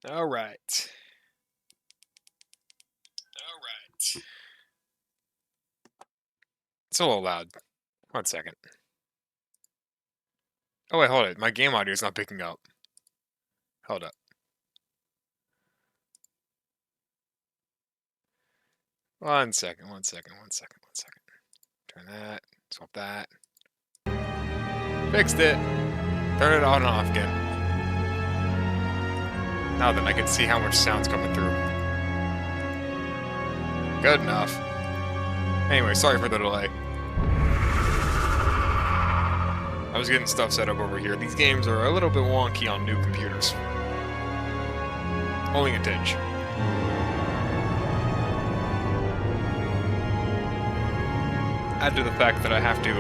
All right. All right. It's a little loud. 1 second. Oh wait, hold it. My game audio is not picking up. Hold up. 1 second. 1 second. 1 second. 1 second. Turn that. Swap that. Fixed it. Turn it on and off again. Now then, I can see how much sound's coming through. Good enough. Anyway, sorry for the delay. I was getting stuff set up over here. These games are a little bit wonky on new computers. Only a tinge. Add to the fact that I have to,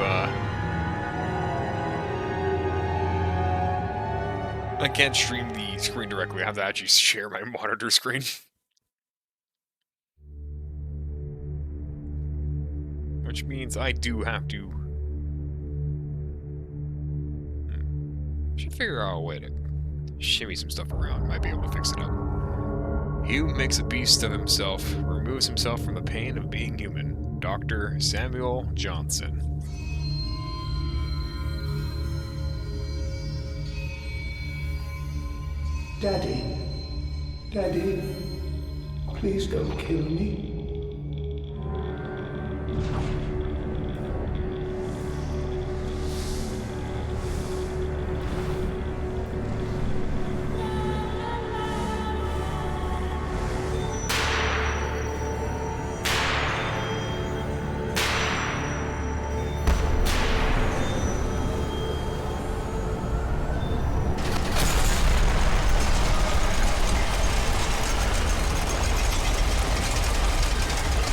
I can't stream the screen directly. I have to actually share my monitor screen. Which means I do have to... should figure out a way to shimmy some stuff around. Might be able to fix it up. He who makes a beast of himself removes himself from the pain of being human. Dr. Samuel Johnson. Daddy, Daddy, please don't kill me.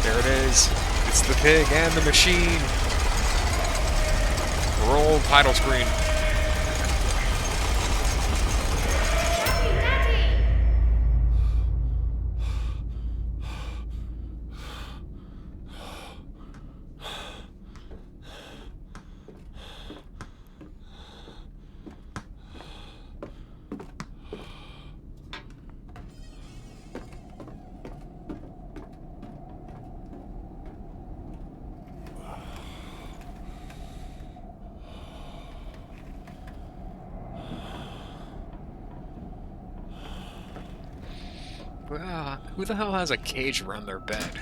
There it is. It's the pig and the machine. Roll title screen. Who the hell has a cage around their bed?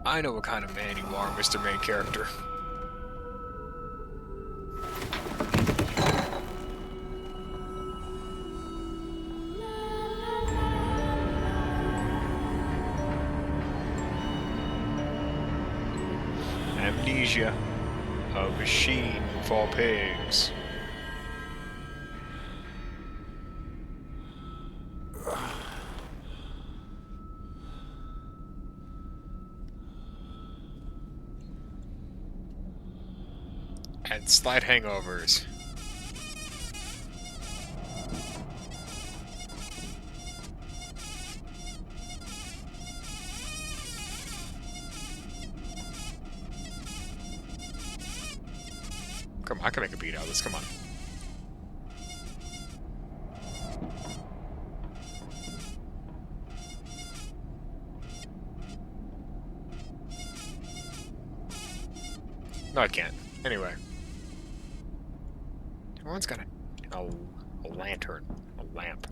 I know what kind of man you are, Mr. Main Character. Amnesia. A machine for pigs. And slight hangovers. Come on, I can make a beat out of this, come on. No, I can't. Anyway. Everyone's got a lantern. A lamp.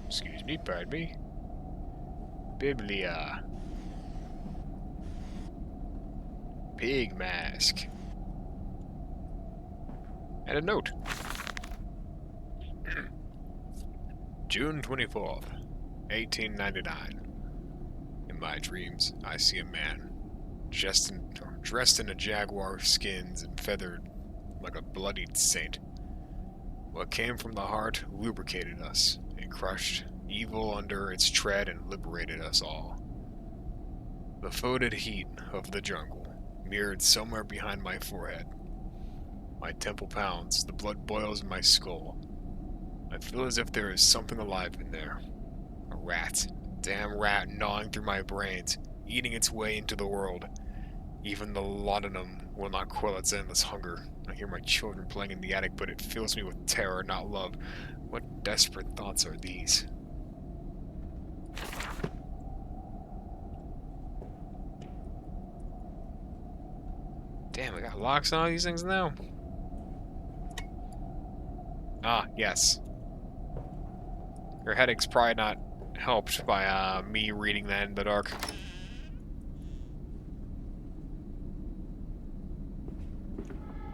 Excuse me, pardon me. Biblia. Pig mask. And a note. June 24th, 1899. In my dreams, I see a man dressed in a jaguar skins and feathered like a bloodied saint. What came from the heart lubricated us and crushed evil under its tread and liberated us all. The foetid heat of the jungle mirrored somewhere behind my forehead. My temple pounds, the blood boils in my skull. I feel as if there is something alive in there. A rat, damn rat gnawing through my brains, eating its way into the world. Even the laudanum will not quell its endless hunger. I hear my children playing in the attic, but it fills me with terror, not love. What desperate thoughts are these? Damn, we got locks on all these things now? Ah, yes. Your headache's probably not helped by me reading that in the dark.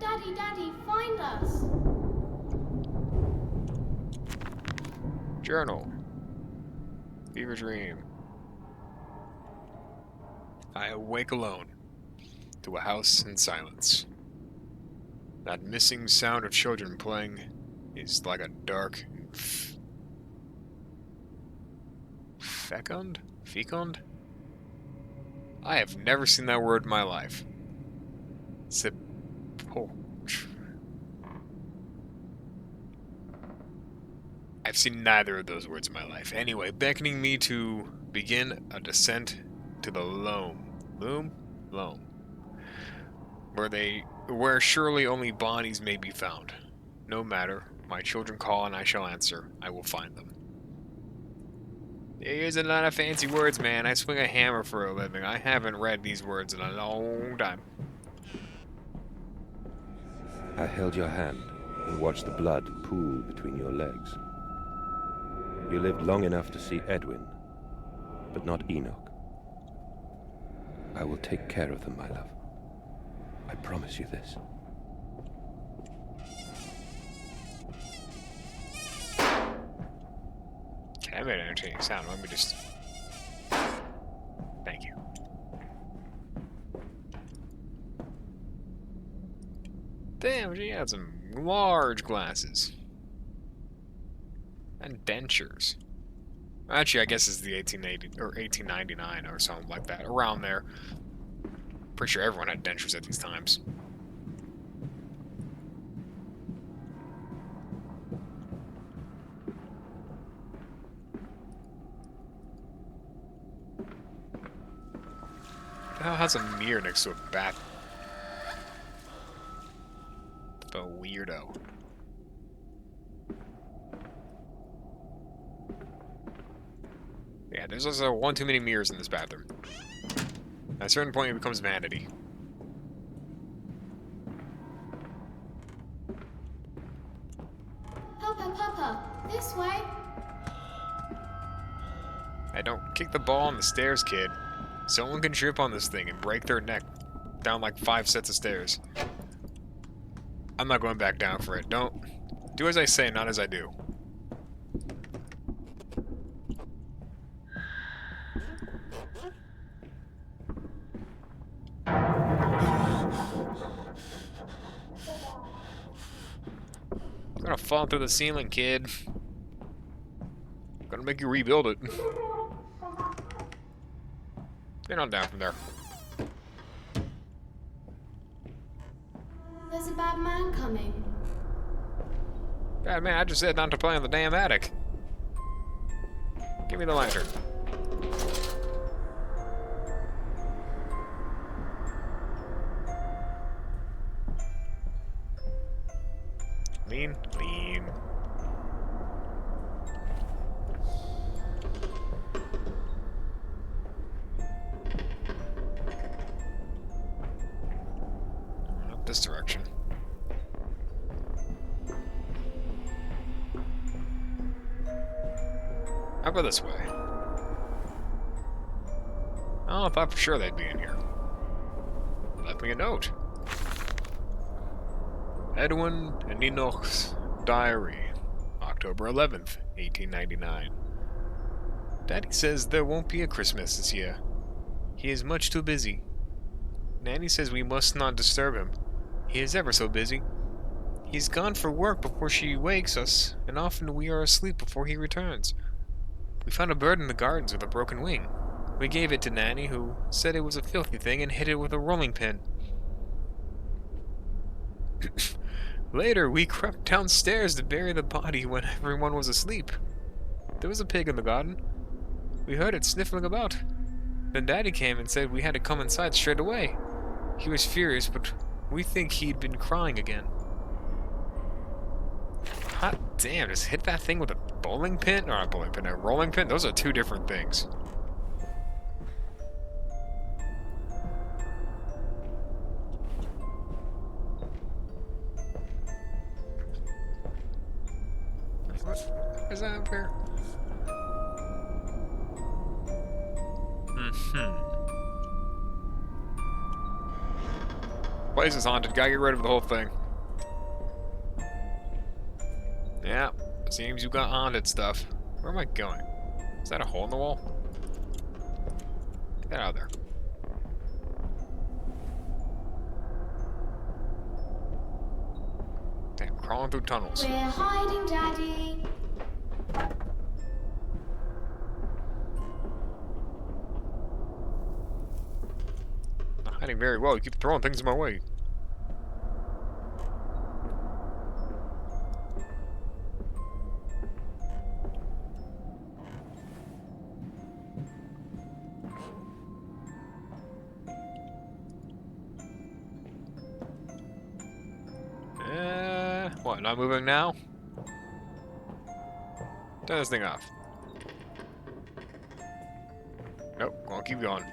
Daddy, Daddy, find us! Journal. Fever dream. I awake alone to a house in silence. That missing sound of children playing is like a dark fecund? Fecund? I have never seen that word in my life. I've seen neither of those words in my life. Anyway, beckoning me to begin a descent to the loam. Loam. Where surely only bodies may be found. No matter, my children call and I shall answer. I will find them. Here's a lot of fancy words, man. I swing a hammer for a living. I haven't read these words in a long time. I held your hand and watched the blood pool between your legs. You lived long enough to see Edwin, but not Enoch. I will take care of them, my love. I promise you this. Okay, I made an entertaining sound. Let me just... Thank you. Damn, she had some large glasses. And dentures. Actually, I guess it's the 1880 or 1899 or something like that. Around there. Pretty sure everyone had dentures at these times. Who the hell has a mirror next to a bat? The weirdo. Yeah, there's also one too many mirrors in this bathroom. At a certain point, it becomes vanity. Papa, this way! Hey, don't kick the ball on the stairs, kid. Someone can trip on this thing and break their neck down like 5 sets of stairs. I'm not going back down for it. Don't. Do as I say, not as I do. I'm gonna fall through the ceiling, kid. I'm gonna make you rebuild it. Get on down from there. There's a bad man coming. God, man, I just said not to play in the damn attic. Give me the lantern. Lean. Up this direction. How about this way? Oh, I thought for sure they'd be in here. Left me a note. Edwin and Enoch's diary, October 11th, 1899. Daddy says there won't be a Christmas this year. He is much too busy. Nanny says we must not disturb him. He is ever so busy. He's gone for work before she wakes us, and often we are asleep before he returns. We found a bird in the gardens with a broken wing. We gave it to Nanny, who said it was a filthy thing and hit it with a rolling pin. Later, we crept downstairs to bury the body when everyone was asleep. There was a pig in the garden. We heard it sniffling about. Then Daddy came and said we had to come inside straight away. He was furious, but we think he'd been crying again. Hot damn, just hit that thing with a bowling pin? Or not a bowling pin, a rolling pin? Those are two different things. What is that up here? Place is haunted. Gotta get rid of the whole thing. Yeah, seems you got haunted stuff. Where am I going? Is that a hole in the wall? Get out of there. Damn, crawling through tunnels. We're hiding, Daddy. Not hiding very well. You keep throwing things in my way. What, not moving now? Turn this thing off. Nope, gonna keep going.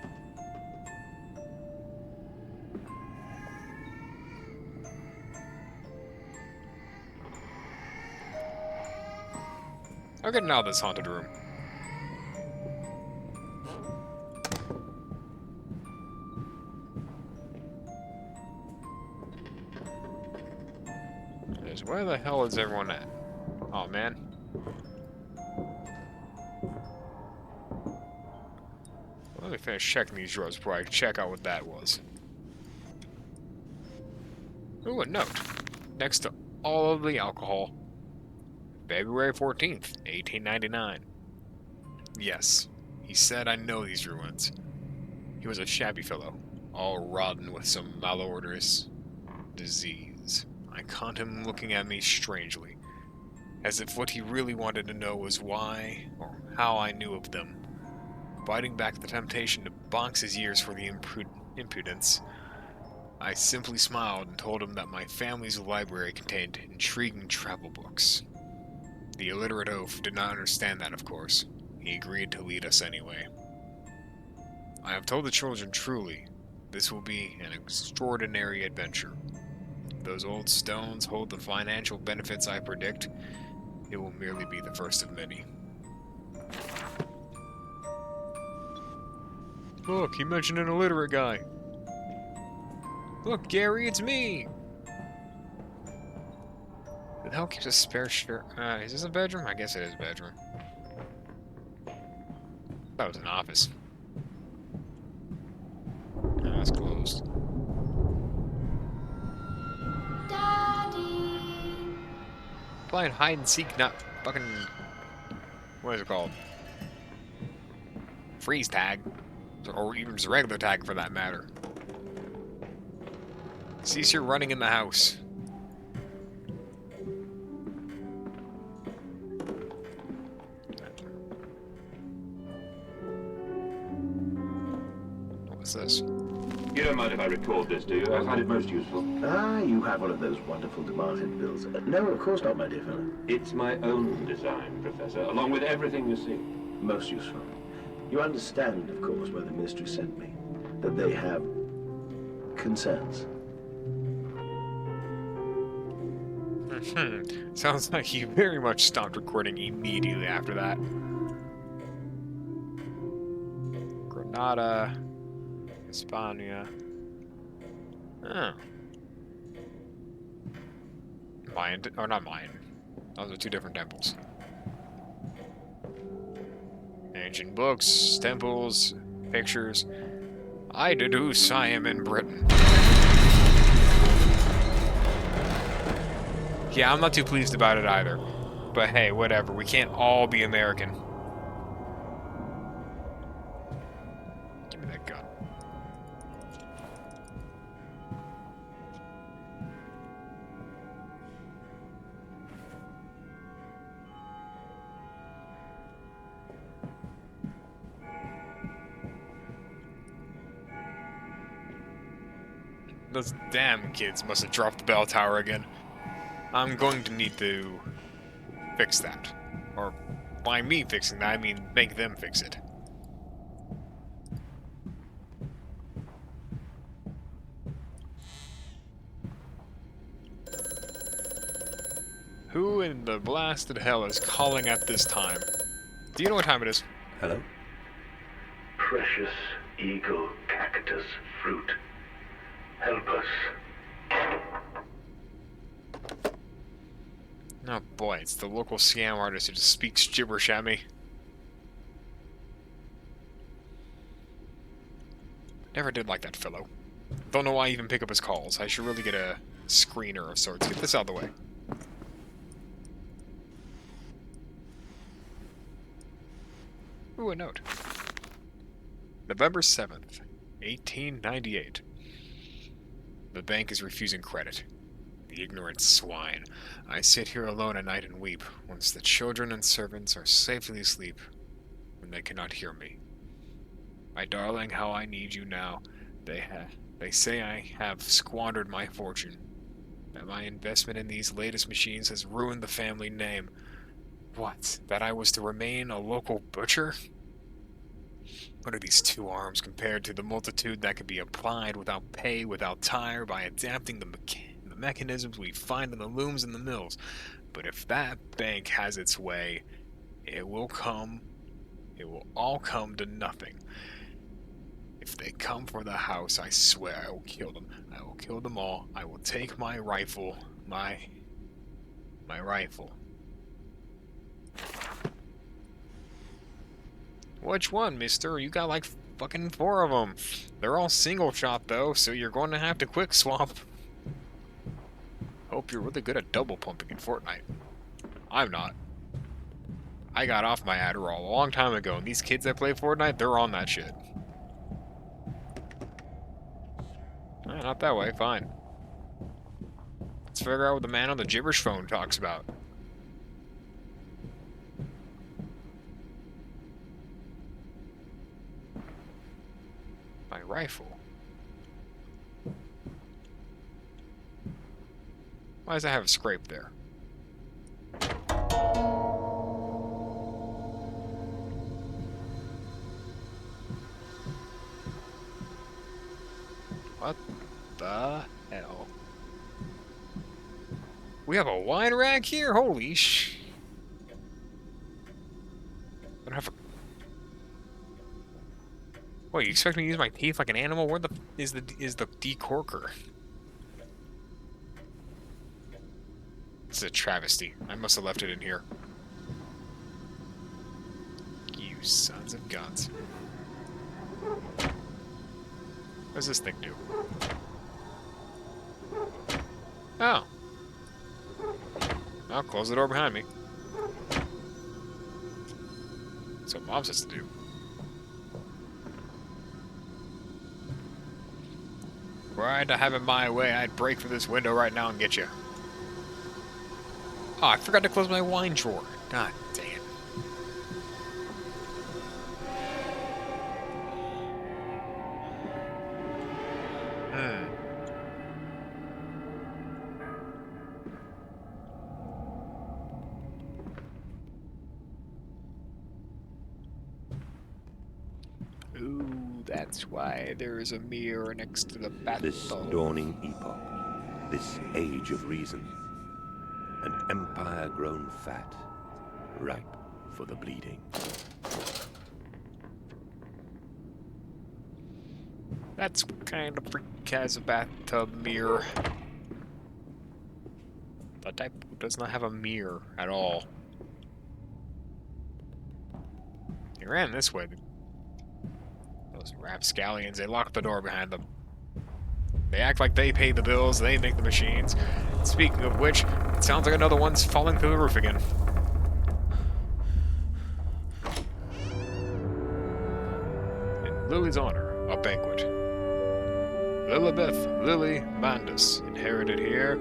I'm getting out of this haunted room. Where the hell is everyone at? Oh man. Let me finish checking these drawers before I check out what that was. Ooh, a note. Next to all of the alcohol. February 14th, 1899. Yes, he said I know these ruins. He was a shabby fellow, all rotten with some malodorous disease. I caught him looking at me strangely, as if what he really wanted to know was why or how I knew of them. Biting back the temptation to box his ears for the impudence, I simply smiled and told him that my family's library contained intriguing travel books. The illiterate oaf did not understand that, of course. He agreed to lead us anyway. I have told the children truly, this will be an extraordinary adventure. If those old stones hold the financial benefits I predict, it will merely be the first of many. Look, he mentioned an illiterate guy. Look, Gary, it's me! Who the hell keeps a spare shirt? Is this a bedroom? I guess it is a bedroom. That was an office. No, that's closed. Daddy. Playing hide and seek, not fucking... What is it called? Freeze tag. Or even just a regular tag for that matter. Cease your running in the house. What's this? You don't mind if I record this, do you? I find it most useful. Ah, you have one of those wonderful departed bills. No, of course not, my dear fellow. It's my own design, Professor, along with everything you see. Most useful. You understand, of course, why the ministry sent me. That they have concerns. Sounds like you very much stopped recording immediately after that. Granada, Hispania. Oh. Mayan, or not Mayan. Those are two different temples. Ancient books, temples, pictures. I deduce I am in Britain. Yeah, I'm not too pleased about it either. But hey, whatever. We can't all be American. Give me that gun. Those damn kids must have dropped the bell tower again. I'm going to need to fix that. Or, by me fixing that, I mean make them fix it. Who in the blasted hell is calling at this time? Do you know what time it is? Hello? Precious eagle cactus fruit. Help us. Oh boy, it's the local scam artist who just speaks gibberish at me. Never did like that fellow. Don't know why I even pick up his calls. I should really get a screener of sorts. Get this out of the way. Ooh, a note. November 7th, 1898. The bank is refusing credit. The ignorant swine. I sit here alone at night and weep, once the children and servants are safely asleep, when they cannot hear me. My darling, how I need you now. They say I have squandered my fortune, that my investment in these latest machines has ruined the family name. What? That I was to remain a local butcher? What are these two arms compared to the multitude that can be applied without pay, without tire, by adapting the mechanisms we find in the looms and the mills? But if that bank has its way, it will all come to nothing. If they come for the house, I swear I will kill them. I will kill them all. I will take my rifle, my rifle. Which one, mister? You got like fucking 4 of them. They're all single shot though, so you're going to have to quick swap. Hope you're really good at double pumping in Fortnite. I'm not. I got off my Adderall a long time ago, and these kids that play Fortnite, they're on that shit. Not that way, fine. Let's figure out what the man on the gibberish phone talks about. My rifle. Why does that have a scrape there? What the hell? We have a wine rack here? Holy sh... I don't have a... What, you expect me to use my teeth like an animal? Where the is the decorker? This is a travesty. I must have left it in here. You sons of guns. What does this thing do? Oh. I'll close the door behind me. That's what Mom says to do. Were I to have it my way, I'd break through this window right now and get you. Oh, I forgot to close my wine drawer. God damn. Ooh, that's why there is a mirror next to the bathtub. This dawning epoch, this age of reason, an empire grown fat, ripe for the bleeding. That's kind of freak as a bathtub mirror. The type does not have a mirror at all. They ran this way. Those rapscallions, they locked the door behind them. They act like they pay the bills, they make the machines. Speaking of which, it sounds like another one's falling through the roof again. In Lily's honor, a banquet. Lilibeth Lily Mandus, inherited here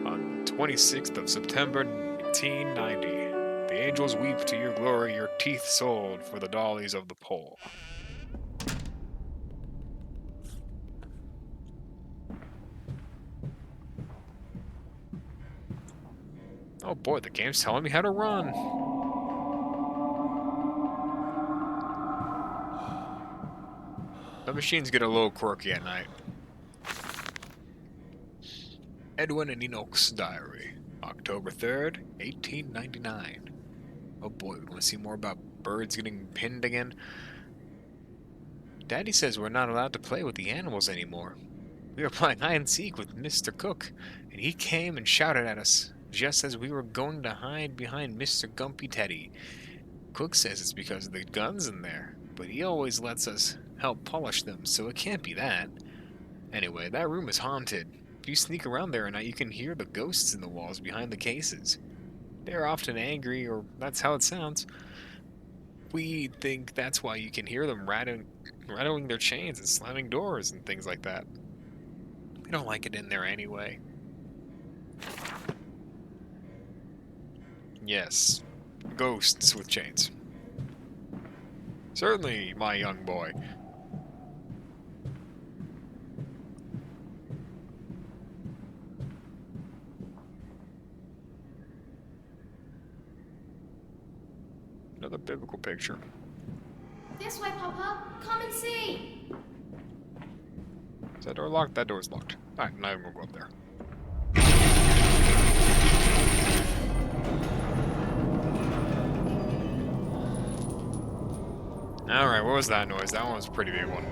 on the 26th of September 1890. The angels weep to your glory, your teeth sold for the dollies of the pole. Oh boy, the game's telling me how to run. The machines get a little quirky at night. Edwin and Enoch's Diary, October 3rd, 1899. Oh boy, we want to see more about birds getting pinned again. Daddy says we're not allowed to play with the animals anymore. We were playing hide and seek with Mr. Cook, and he came and shouted at us just as we were going to hide behind Mr. Gumpy Teddy. Cook says it's because of the guns in there, but he always lets us help polish them, so it can't be that. Anyway, that room is haunted. If you sneak around there at night, you can hear the ghosts in the walls behind the cases. They're often angry, or that's how it sounds. We think that's why you can hear them rattling their chains and slamming doors and things like that. We don't like it in there anyway. Yes, ghosts with chains. Certainly, my young boy. Another biblical picture. This way, Papa. Come and see. Is that door locked? That door's locked. Alright, now we'll go up there. Alright, what was that noise? That one was a pretty big one.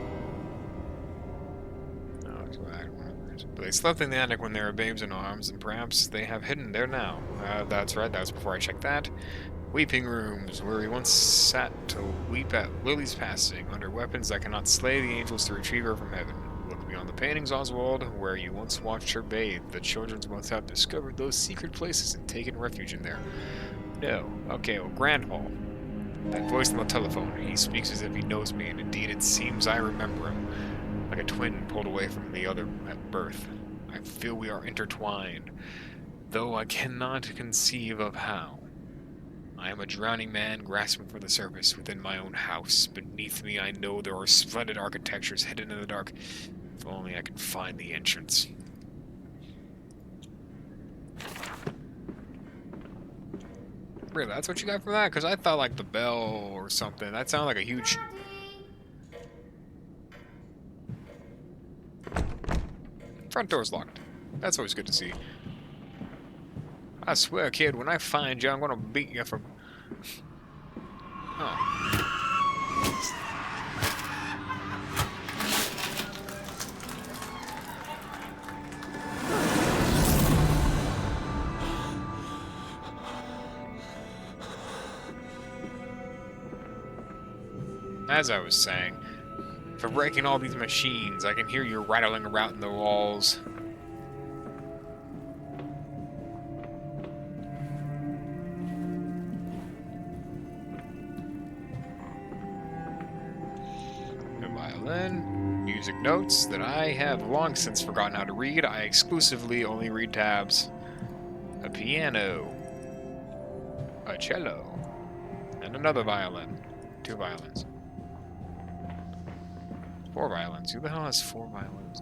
But they slept in the attic when they were babes in arms, and perhaps they have hidden there now. That's right, that was before I checked that. Weeping rooms, where we once sat to weep at Lily's passing, under weapons that cannot slay the angels to retrieve her from heaven. Look beyond the paintings, Oswald, where you once watched her bathe. The children's must have discovered those secret places and taken refuge in there. No. Okay, well, Grand Hall. That voice on the telephone, he speaks as if he knows me, and indeed it seems I remember him, like a twin pulled away from the other at birth. I feel we are intertwined, though I cannot conceive of how. I am a drowning man grasping for the surface within my own house. Beneath me I know there are splendid architectures hidden in the dark. If only I could find the entrance. Really, that's what you got from that? Because I thought like the bell or something. That sounded like a huge... Front door's locked. That's always good to see. I swear, kid, when I find you, I'm gonna beat you for... Oh. As I was saying, for breaking all these machines, I can hear you rattling around in the walls. A violin, music notes that I have long since forgotten how to read. I exclusively only read tabs. A piano, a cello, and another violin. 2 violins. 4 violins. Who the hell has 4 violins?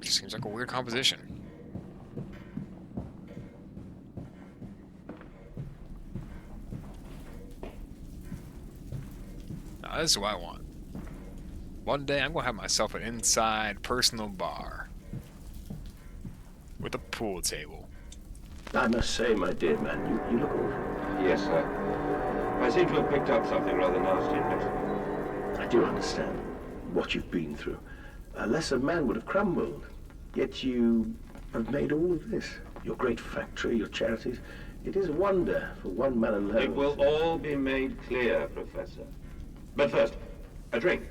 Just seems like a weird composition. Now, this is what I want. One day, I'm gonna have myself an inside personal bar. With a pool table. I must say, my dear man, you look awful. Yes, sir. I seem to have picked up something rather nasty in Mexico. I do understand what you've been through. A lesser man would have crumbled. Yet you have made all of this. Your great factory, your charities. It is a wonder for one man alone. It will all be made clear, Professor. But first, a drink.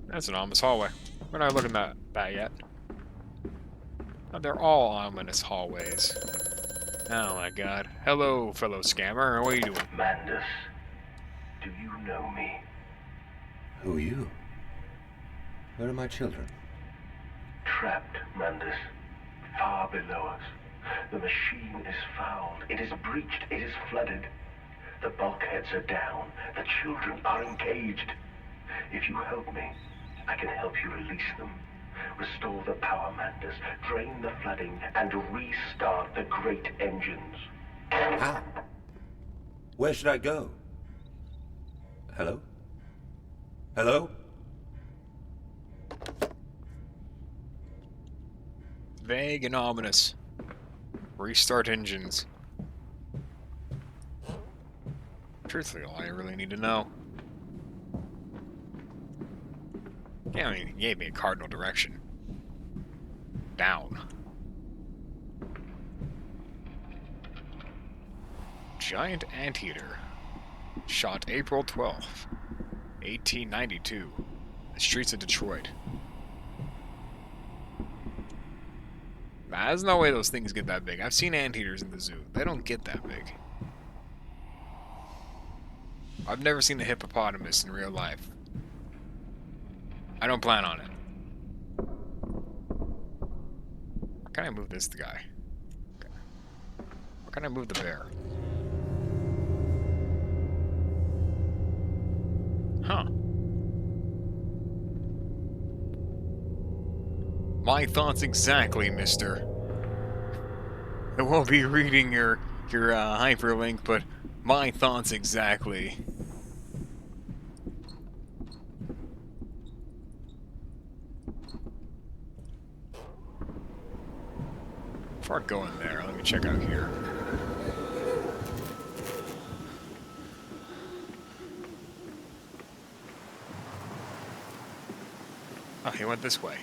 That's an ominous hallway. We're not looking at that yet. Oh, they're all ominous hallways. Oh my god. Hello, fellow scammer. What are you doing? Mandus, do you know me? Who are you? Where are my children? Trapped, Mandus, far below us. The machine is fouled. It is breached. It is flooded. The bulkheads are down. The children are engaged. If you help me, I can help you release them. Restore the power manders, drain the flooding, and restart the great engines. How? Where should I go? Hello? Hello? Vague and ominous. Restart engines. Truthfully, all I really need to know. Yeah, I mean, he gave me a cardinal direction. Down. Giant anteater. Shot April 12th, 1892. The streets of Detroit. Nah, there's no way those things get that big. I've seen anteaters in the zoo. They don't get that big. I've never seen a hippopotamus in real life. I don't plan on it. How can I move this guy? Okay. How can I move the bear? Huh. My thoughts exactly, mister. I won't be reading your hyperlink, but my thoughts exactly. Before I go in there, let me check out here. Oh, he went this way.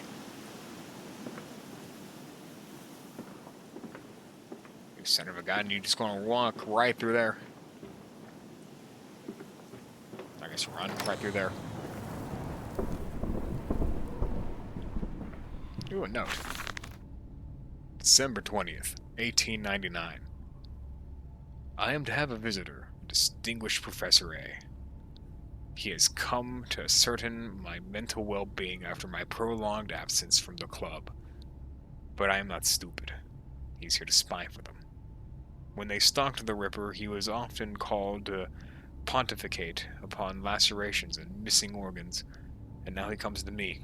You son of a gun, you just gonna walk right through there. I guess run right through there. Ooh, a note. December 20th, 1899. I am to have a visitor, distinguished Professor A. He has come to ascertain my mental well-being after my prolonged absence from the club. But I am not stupid. He's here to spy for them. When they stalked the Ripper, he was often called to pontificate upon lacerations and missing organs, and now he comes to me,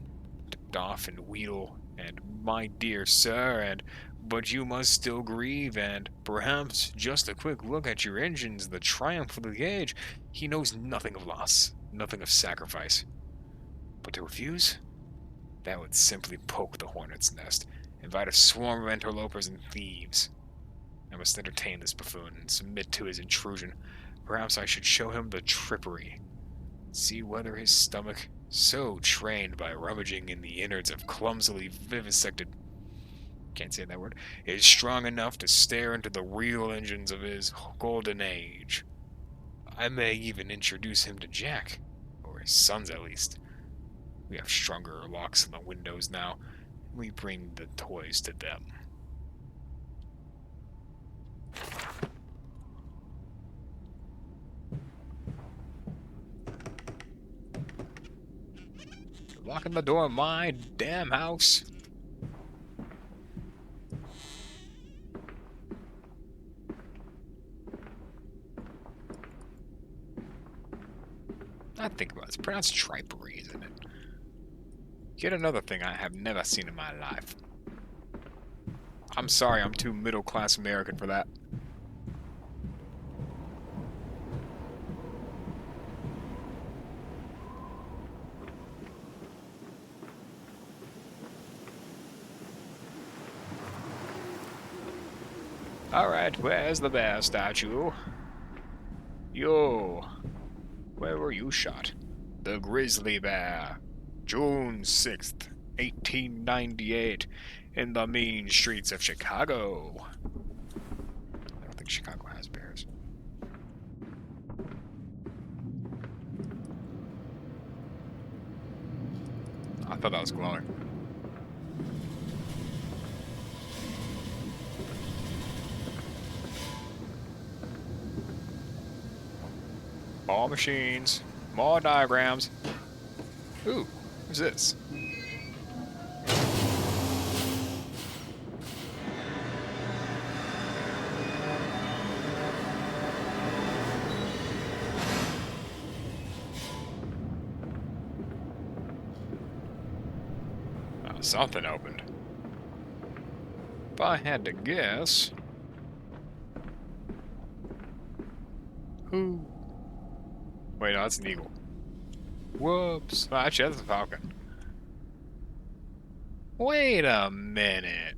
to doff and wheedle, and my dear sir, and but you must still grieve, and perhaps just a quick look at your engines, the triumph of the age. He knows nothing of loss, nothing of sacrifice. But to refuse? That would simply poke the hornet's nest, invite a swarm of interlopers and thieves. I must entertain this buffoon and submit to his intrusion. Perhaps I should show him the trippery. See whether his stomach, so trained by rummaging in the innards of clumsily vivisected, can't say that word, is strong enough to stare into the real engines of his golden age. I may even introduce him to Jack, or his sons at least. We have stronger locks on the windows now. We bring the toys to them. You're locking the door of my damn house. I think about it. It's pronounced tripery, isn't it? Yet another thing I have never seen in my life. I'm sorry, I'm too middle-class American for that. Alright, where's the bear statue? Yo, where were you shot? The grizzly bear. June 6th, 1898, in the mean streets of Chicago. I don't think Chicago has bears. I thought that was glowing. More machines, more diagrams. Ooh, who's this? Something opened. If I had to guess... Who? Wait, no, that's an eagle. Whoops. Oh, actually, that's a falcon. Wait a minute.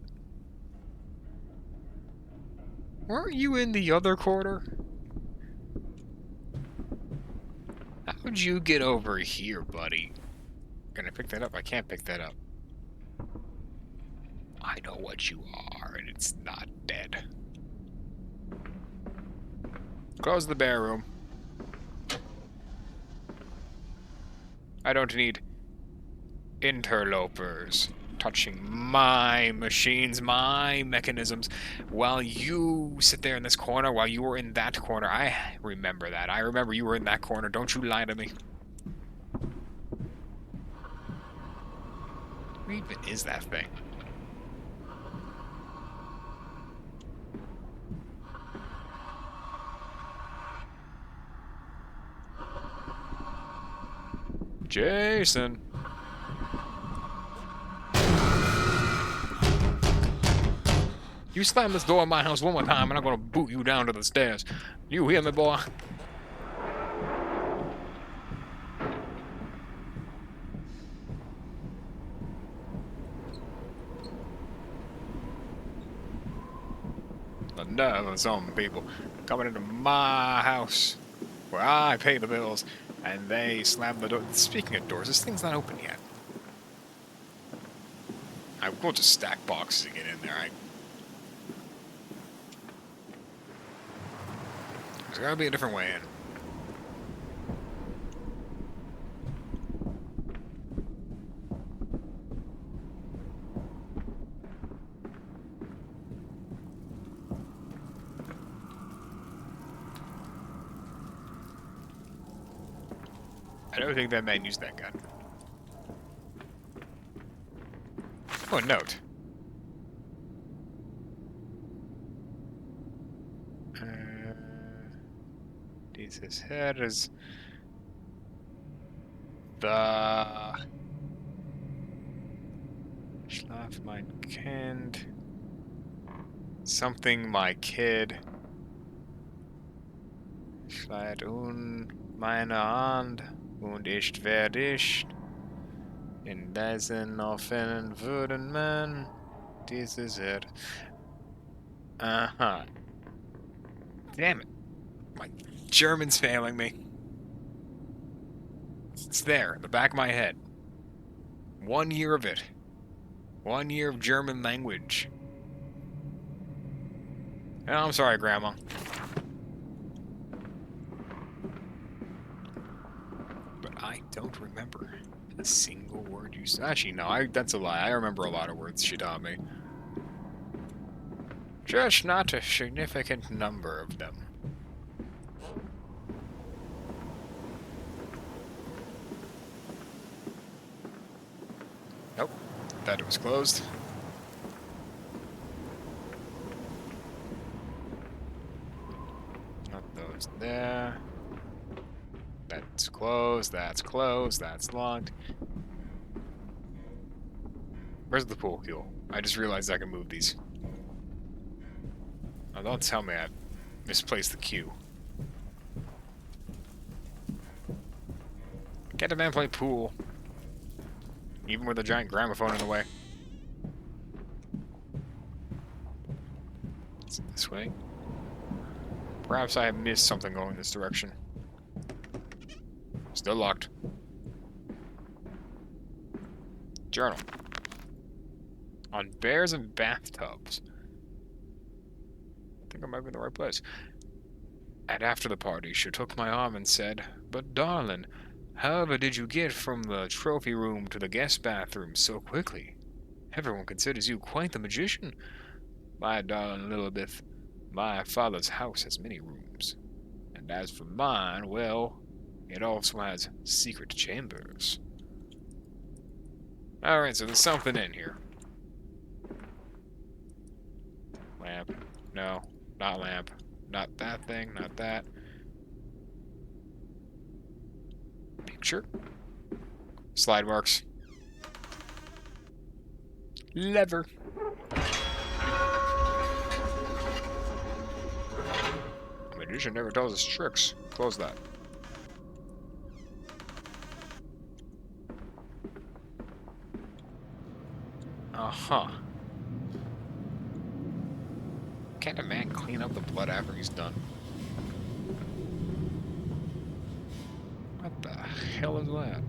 Weren't you in the other corner? How'd you get over here, buddy? Can I pick that up? I can't pick that up. I know what you are, and it's not dead. Close the bear room. I don't need interlopers touching my machines, my mechanisms, while you sit there in this corner, while you were in that corner. I remember that. I remember you were in that corner. Don't you lie to me. What even is that thing? Jason. You slam this door in my house one more time, and I'm gonna boot you down to the stairs. You hear me, boy? The nerve of some people coming into my house where I pay the bills, and they slam the door. Speaking of doors, this thing's not open yet. I will just stack boxes and get in there. There's gotta be a different way in. I don't think that man used that gun. Oh, a note. Dieses Head is the Schlaf mein Kind. Something my kid. Schleit meine Hand und ich werd ich in diesen offenen würden man. This is it. Uh-huh. Damn it. My German's failing me. It's there, in the back of my head. 1 year of it. 1 year of German language. Oh, I'm sorry, Grandma. But I don't remember a single word you said. Actually, no, that's a lie. I remember a lot of words she taught me. Just not a significant number of them. Nope. That it was closed. Not those there. That's closed, that's closed, that's locked. Where's the pool cue? I just realized I can move these. Oh, don't tell me I misplaced the cue. Can't a man play pool? Even with a giant gramophone in the way. Is it this way? Perhaps I have missed something going this direction. Still locked. Journal. On bears and bathtubs. I think I might be in the right place. And after the party, she took my arm and said, "But darling, however did you get from the trophy room to the guest bathroom so quickly? Everyone considers you quite the magician. My darling Lilibeth, my father's house has many rooms. And as for mine, well, it also has secret chambers." Alright, so there's something in here. Lamp. No, not lamp. Not that thing, not that. Picture. Slide marks. Lever. A magician never tells us tricks. Close that. Uh-huh. Can't a man clean up the blood after he's done? What the hell is that?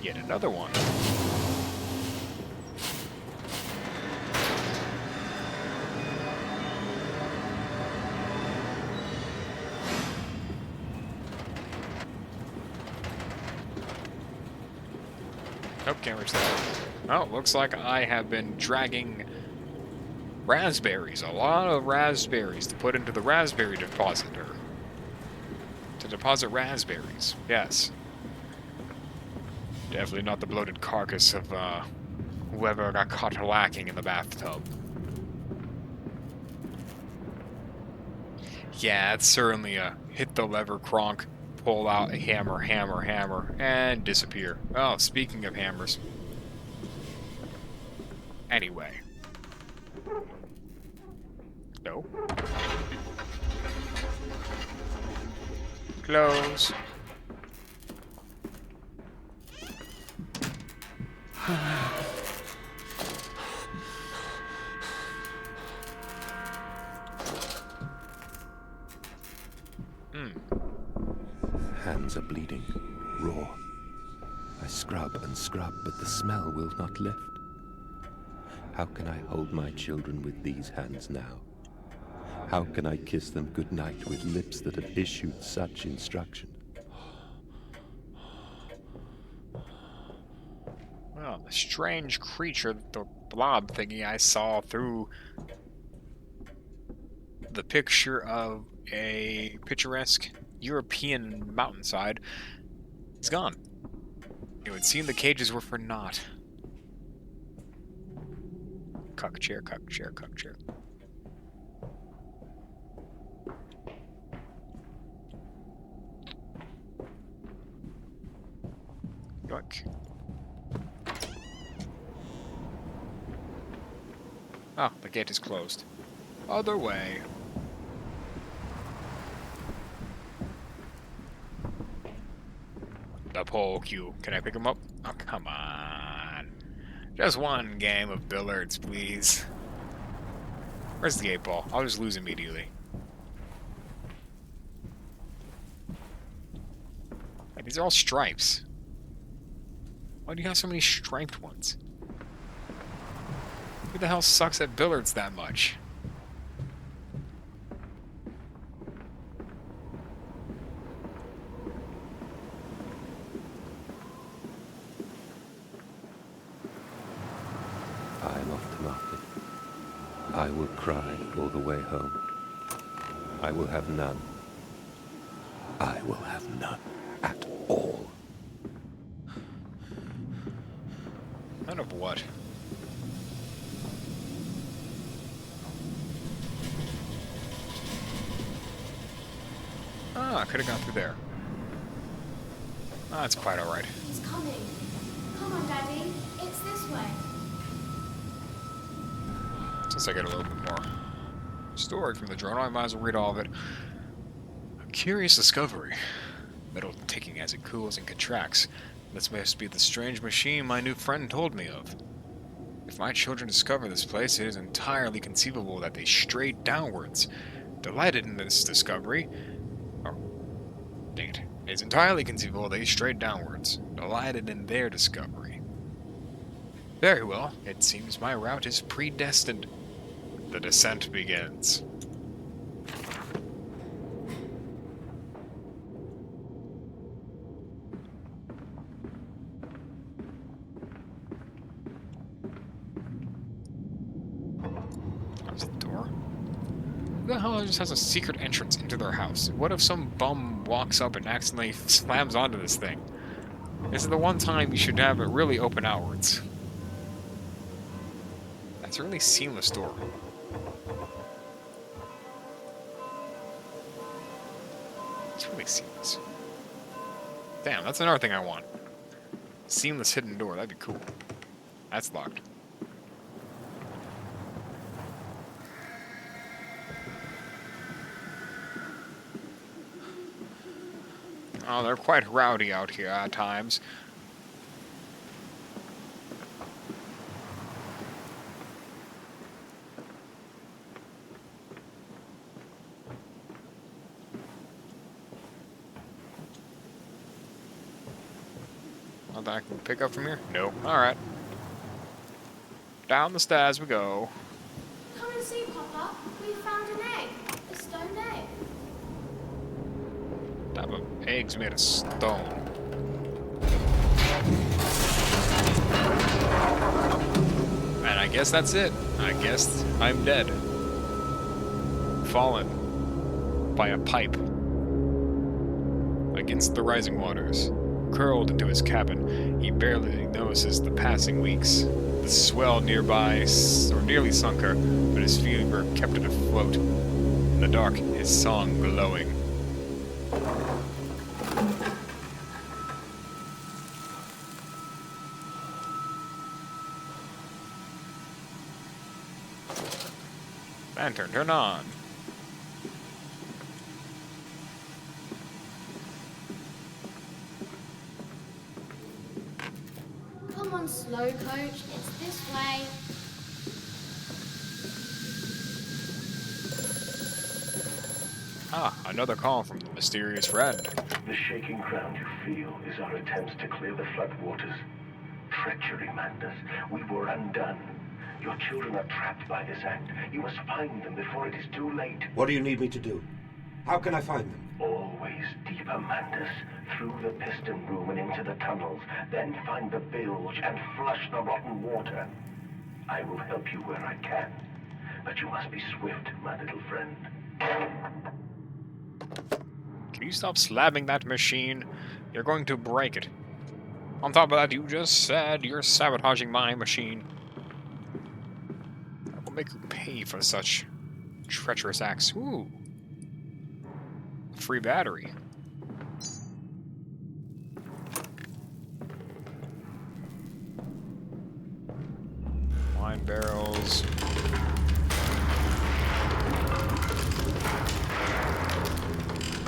Yet another one. Oh, can't reach that. Oh, looks like I have been dragging raspberries. A lot of raspberries to put into the raspberry depositor. To deposit raspberries. Yes. Definitely not the bloated carcass of, whoever got caught lacking in the bathtub. Yeah, it's certainly a hit the lever cronk, pull out a hammer, hammer, hammer, and disappear. Oh, speaking of hammers. Anyway. No. Close. Hands are bleeding, raw. I scrub and scrub, but the smell will not lift. How can I hold my children with these hands now? How can I kiss them goodnight with lips that have issued such instruction? Well, the strange creature, the blob thingy I saw through the picture of a picturesque European mountainside is gone. It would seem the cages were for naught. Cuck chair, cuck chair, cuck chair. Yoink. Oh, the gate is closed. Other way. The pole cue. Can I pick him up? Oh, come on. Just one game of billiards, please. Where's the 8-ball? I'll just lose immediately. Like, these are all stripes. Why do you have so many striped ones? Who the hell sucks at billiards that much? I am off to market. I will cry all the way home. I will have none. I will have none at all. None of what? Ah, I could have gone through there. Ah, that's quite alright. He's coming. Come on, Daddy. It's this way. Since I get a little bit more story from the journal, I might as well read all of it. A curious discovery. Metal ticking as it cools and contracts. This must be the strange machine my new friend told me of. If my children discover this place, it is entirely conceivable that they strayed downwards. Delighted in this discovery... Oh, dang it. It is entirely conceivable they strayed downwards. Delighted in their discovery. Very well. It seems my route is predestined. The descent begins. There's a door. Who the hell just has a secret entrance into their house? What if some bum walks up and accidentally slams onto this thing? This is the one time you should have it really open outwards. That's a really seamless door. It's Let me see this. Damn, that's another thing I want. Seamless hidden door. That'd be cool. That's locked. Oh, they're quite rowdy out here at times. Nothing I can pick up from here? No. Alright. Down the stairs we go. Come and see, Papa. We found an egg. A stone egg. Type of eggs made of stone. And I guess that's it. I guess I'm dead. Fallen by a pipe against the rising waters. Curled into his cabin, he barely notices the passing weeks. The swell nearby nearly sunk her, but his fever kept it afloat. In the dark, his song glowing. Lantern, turn on. Come on, slow coach. It's this way. Ah, another call from the mysterious friend. The shaking ground you feel is our attempts to clear the floodwaters. Treachery, Mandus. We were undone. Your children are trapped by this act. You must find them before it is too late. What do you need me to do? How can I find them? Always deeper, Mandus. Through the piston room and into the tunnels. Then find the bilge and flush the rotten water. I will help you where I can. But you must be swift, my little friend. Can you stop slamming that machine? You're going to break it. On top of that, you just said you're sabotaging my machine. I will make you pay for such treacherous acts. Ooh. Free battery. Wine barrels.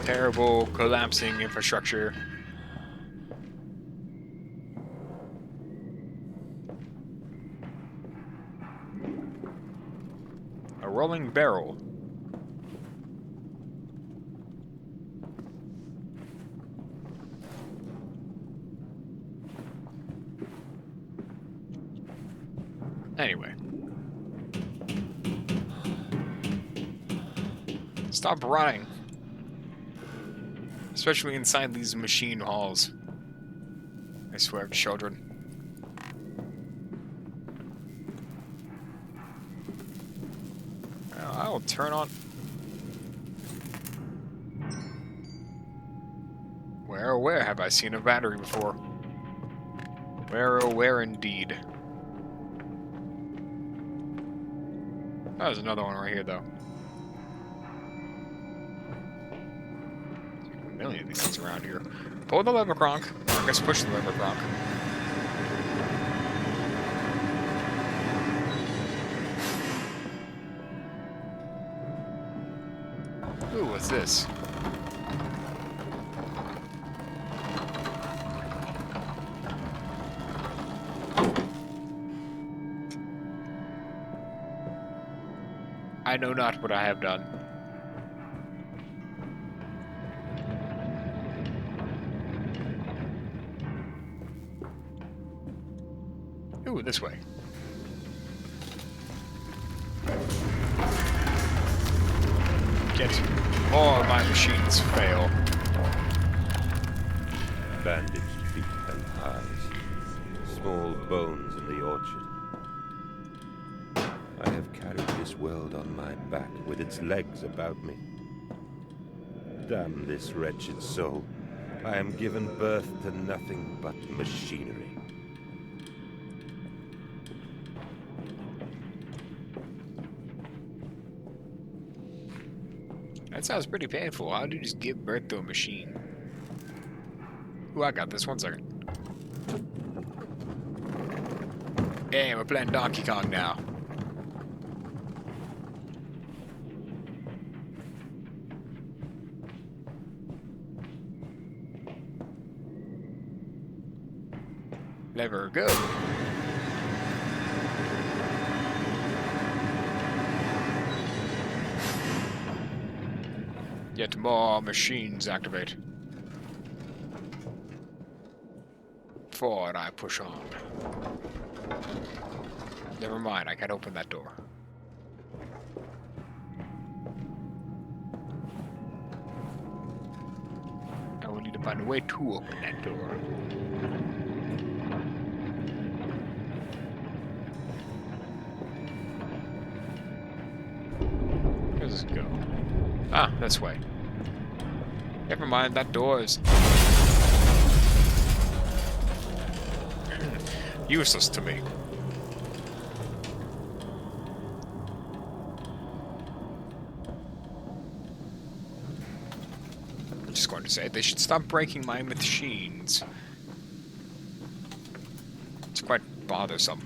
Terrible collapsing infrastructure. A rolling barrel. Anyway. Stop running. Especially inside these machine halls. I swear, children. Well, I will turn on... Where, oh where have I seen a battery before? Where, oh where indeed. Oh, there's another one right here, though. A million of these things around here. Pull the lever, Gronk. Or I guess push the lever, Gronk. Ooh, what's this? I know not what I have done. Ooh, this way. Get all my machines fail. Bandaged feet and eyes, small bones in the orchard. I have carried this world on my back with its legs about me. Damn this wretched soul. I am given birth to nothing but machinery. sounds pretty painful. How do you just give birth to a machine? Ooh, I got this. 1 second. Hey, we're playing Donkey Kong now. Never go. Yet more machines activate. Forward I push on. Never mind, I can't open that door. I will need to find a way to open that door. Where does this go? Ah, this way. Never mind, that door is useless to me. I'm just going to say they should stop breaking my machines. It's quite bothersome.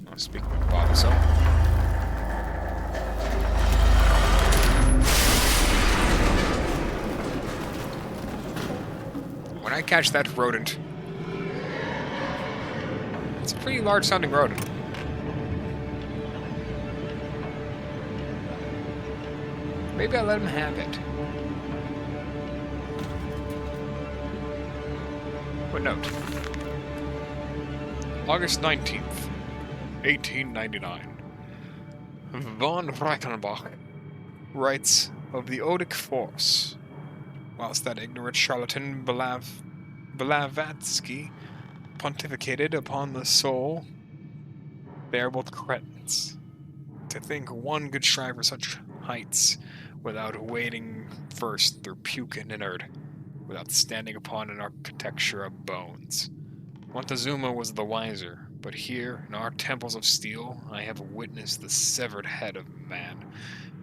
Oh, speaking of bothersome. When I catch that rodent, it's a pretty large sounding rodent. Maybe I'll let him have it. Footnote. August 19th, 1899. Von Reichenbach writes of the Odic force, whilst that ignorant charlatan Blavatsky pontificated upon the soul, they are both cretins. To think one could strive for such heights without wading first through puke and inert, without standing upon an architecture of bones. Montezuma was the wiser, but here, in our temples of steel, I have witnessed the severed head of man,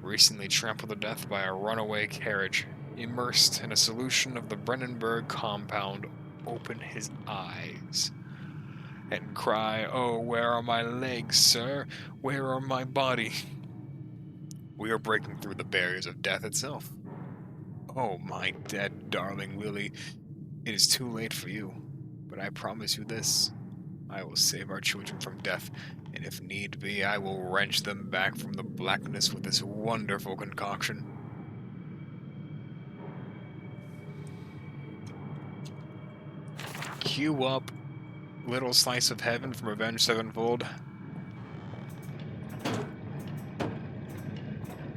recently trampled to death by a runaway carriage, immersed in a solution of the Brennenburg compound, open his eyes and cry, "Oh, where are my legs, sir? Where are my body?" We are breaking through the barriers of death itself. Oh, my dead darling Lily, it is too late for you, but I promise you this. I will save our children from death, and if need be, I will wrench them back from the blackness with this wonderful concoction. Cue up Little Slice of Heaven from Avenged Sevenfold.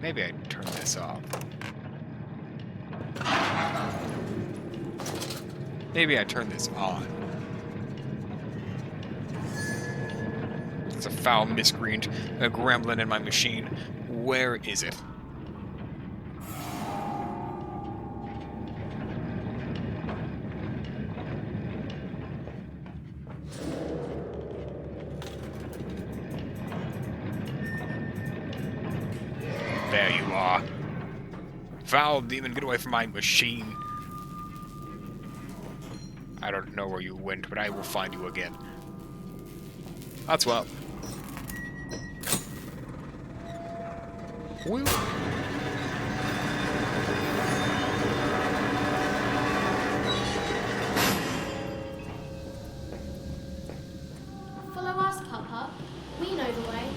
Maybe I turn this off. Maybe I turn this on. It's a foul miscreant, a gremlin in my machine. Where is it? There you are. Foul demon, get away from my machine. I don't know where you went, but I will find you again. That's well. Woo. Follow us, Papa. We know the way.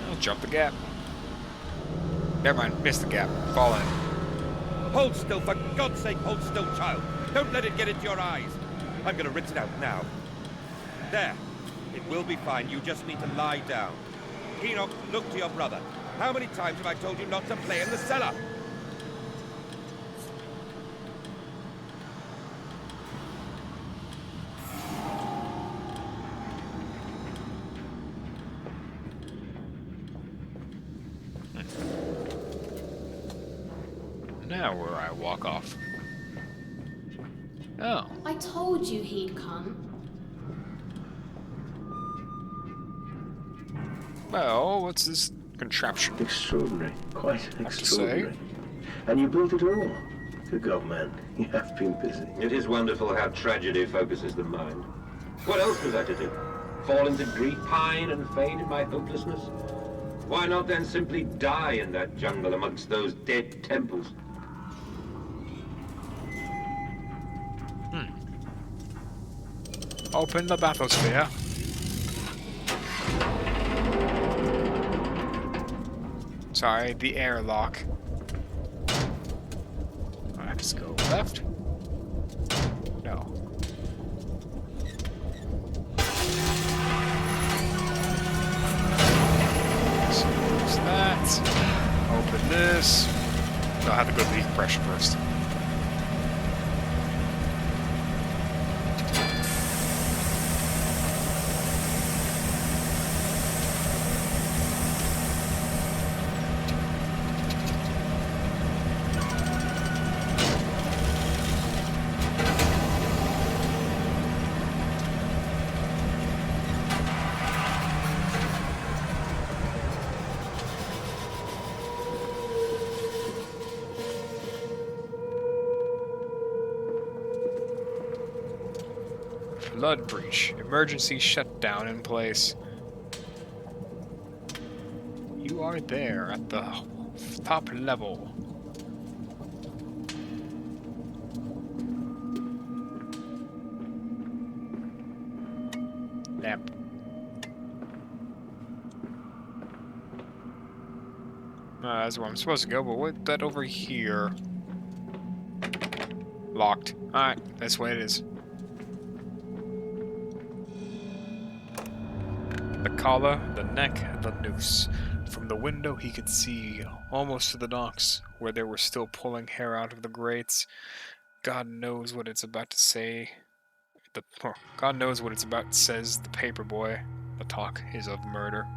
I'll jump the gap. Never mind, missed the gap. Fall in. Hold still, for God's sake, hold still, child. Don't let it get into your eyes. I'm gonna rinse it out now. There. It will be fine. You just need to lie down. Enoch, look to your brother. How many times have I told you not to play in the cellar? Now where I walk off. Oh. I told you he'd come. Well, what's this contraption? Extraordinary. Quite Have to say. extraordinary. And you built it all. Good God, man. You have been busy. It is wonderful how tragedy focuses the mind. What else was I to do? Fall into grief, pine and fade in my hopelessness? Why not then simply die in that jungle amongst those dead temples? Open the bathysphere. Sorry, the airlock. Let's go left. No. So there's that. Open this. No, I have to go to the compression first. Flood breach. Emergency shutdown in place. You are there at the top level. Lamp. That's where I'm supposed to go, but what's that over here? Locked. Alright, that's the way it is. The collar, the neck, the noose. From the window he could see almost to the docks, where they were still pulling hair out of the grates. God knows what it's about to say. God knows what it's about, says the paperboy. The talk is of murder.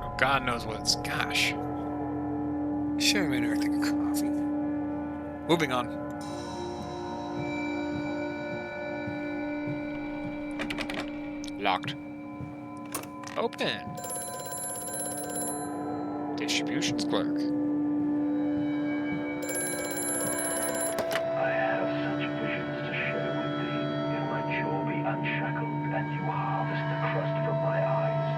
Oh, God knows what it's... Gosh. Sure made everything coffee. Moving on. Locked. Open. Distributions clerk. I have such visions to share with thee. If my jaw be unshackled and you harvest the crust from my eyes,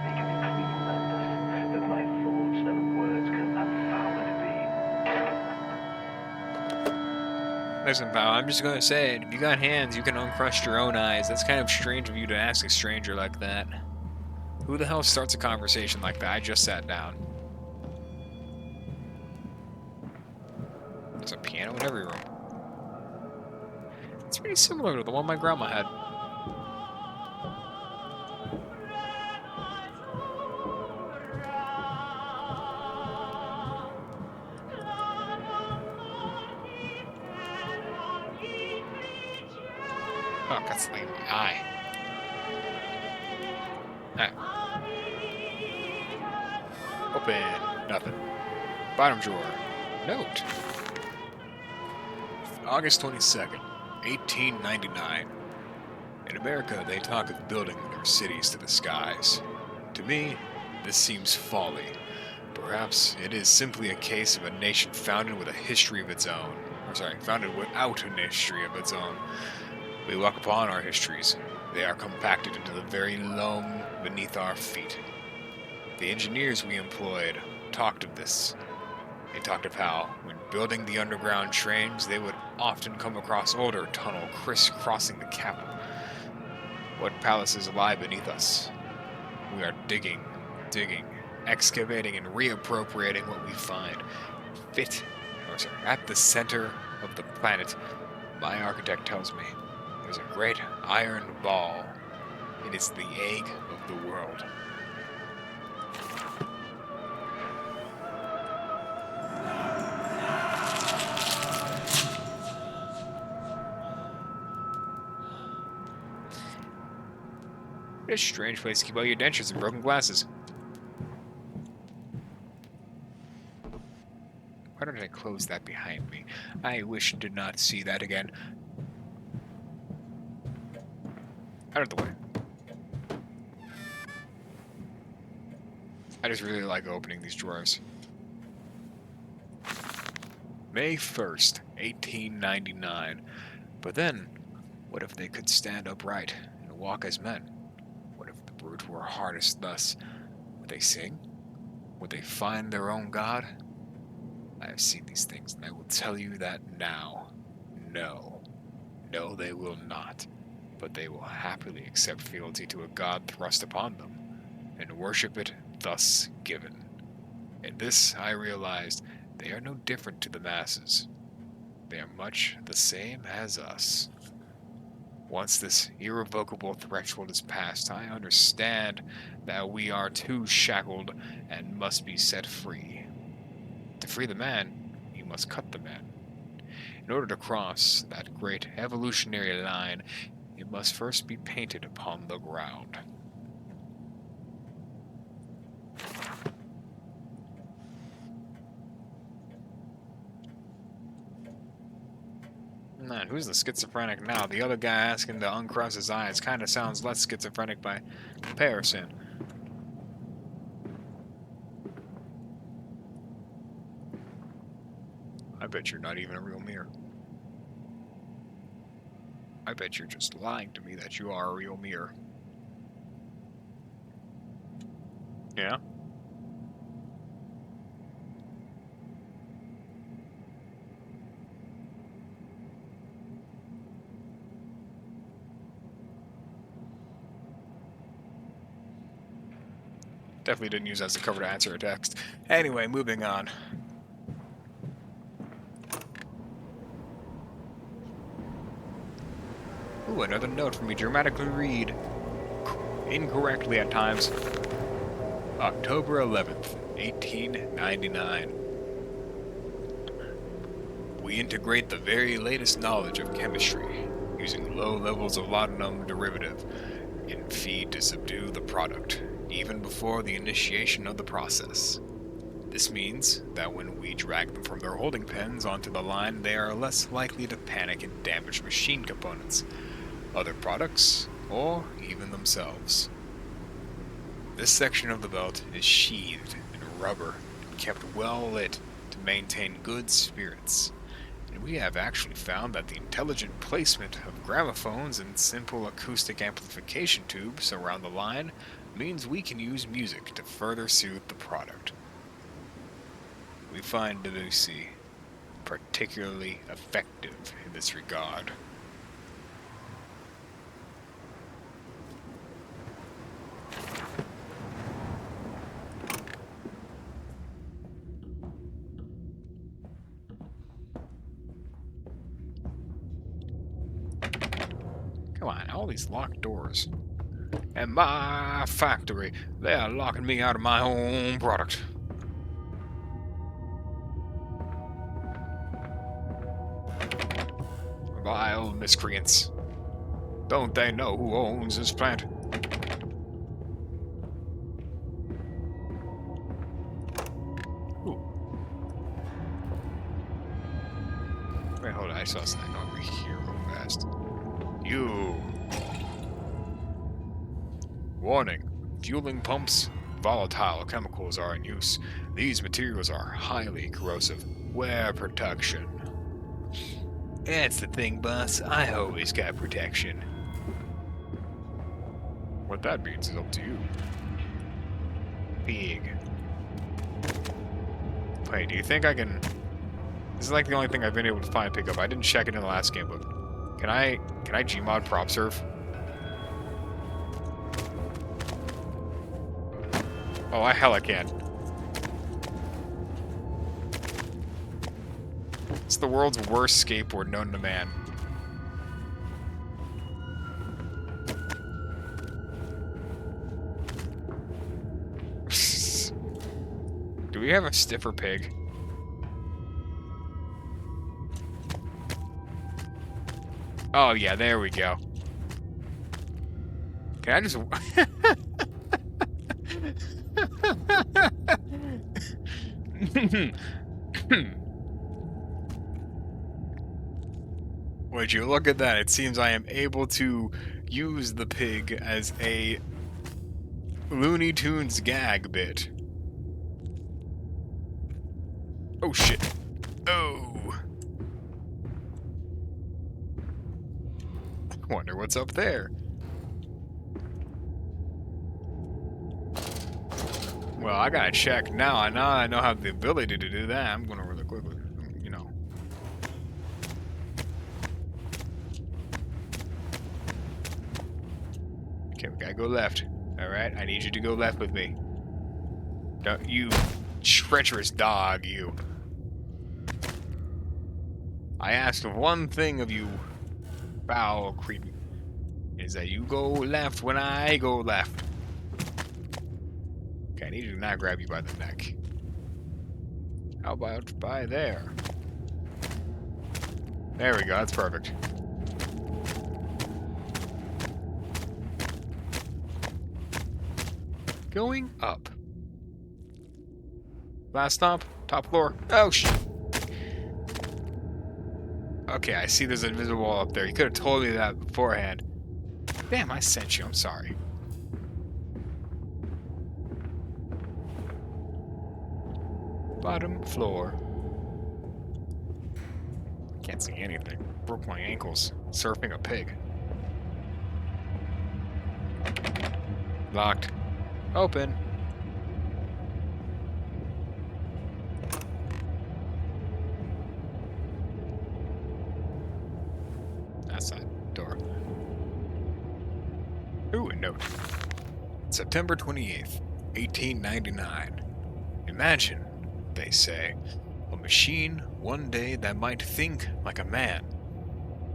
make it clean, Landis, that my thoughts and words can unfouled be. Listen, pal, I'm just gonna say it. If you got hands, you can uncrust your own eyes. That's kind of strange of you to ask a stranger like that. Who the hell starts a conversation like that? I just sat down. There's a piano in every room. It's pretty similar to the one my grandma had. Oh, got something in my eye. Alright. Open. Nothing. Bottom drawer. Note. August 22nd, 1899. In America, they talk of building their cities to the skies. To me, this seems folly. Perhaps it is simply a case of a nation founded with a history of its own. Founded without a history of its own. We walk upon our histories. They are compacted into the very loam beneath our feet. The engineers we employed talked of this. They talked of how, when building the underground trains, they would often come across older tunnel crisscrossing the capital. What palaces lie beneath us? We are digging, excavating, and reappropriating what we find. At the center of the planet, my architect tells me, there's a great iron ball. It is the egg of the world. It's a strange place to keep all your dentures and broken glasses. Quite Why did I close that behind me? I wish I did not see that again. Out of the way. I just really like opening these drawers. May 1st, 1899. But then, what if they could stand upright and walk as men? What if the brute were harnessed thus? Would they sing? Would they find their own God? I have seen these things, and I will tell you that now. No. No, they will not. But they will happily accept fealty to a God thrust upon them, and worship it thus given. In this I realized they are no different to the masses. They are much the same as us. Once this irrevocable threshold is passed, I understand that we are too shackled and must be set free. To free the man, you must cut the man. In order to cross that great evolutionary line, it must first be painted upon the ground. Man, who's the schizophrenic now? The other guy asking to uncross his eyes kind of sounds less schizophrenic by comparison. I bet you're not even a real mirror. I bet you're just lying to me that you are a real mirror. Yeah? Definitely didn't use that as a cover to answer a text. Anyway, moving on. Ooh, another note for me to dramatically read. Incorrectly at times. October 11th, 1899. We integrate the very latest knowledge of chemistry, using low levels of laudanum derivative in feed to subdue the product, even before the initiation of the process. This means that when we drag them from their holding pens onto the line, they are less likely to panic and damage machine components, other products, or even themselves. This section of the belt is sheathed in rubber and kept well lit to maintain good spirits. And we have actually found that the intelligent placement of gramophones and simple acoustic amplification tubes around the line means we can use music to further soothe the product. We find Debussy particularly effective in this regard. Come on, all these locked doors. And my factory, they are locking me out of my own product. Vile miscreants. Don't they know who owns this plant? Ooh. Wait, hold on, I saw something over here real fast. You. Warning. Fueling pumps. Volatile chemicals are in use. These materials are highly corrosive. Wear protection. That's the thing, boss. I always got protection. What that means is up to you. Pig. Wait, do you think I can... This is like the only thing I've been able to find pick up. I didn't check it in the last game, but... Can I Gmod prop serve? Oh, I can. It's the world's worst skateboard known to man. Do we have a stiffer pig? Oh yeah, there we go. Can I just... Would you look at that? It seems I am able to use the pig as a Looney Tunes gag bit. Oh shit. Oh. Wonder what's up there. Well, I gotta check now. Now I know I have the ability to do that. I'm gonna really quickly, you know. Okay, we gotta go left. Alright, I need you to go left with me. Don't you treacherous dog, you. I asked one thing of you, foul creepy, is that you go left when I go left. Okay, I need to not grab you by the neck. How about by there? There we go, that's perfect. Going up. Last stop, top floor. Oh, shit. Okay, I see there's an invisible wall up there. You could have told me that beforehand. Damn, I sent you. I'm sorry. Bottom floor. Can't see anything. Broke my ankles. Surfing a pig. Locked. Open. That's that door. Ooh, a note. September 28th, 1899. Imagine, they say, a machine one day that might think like a man.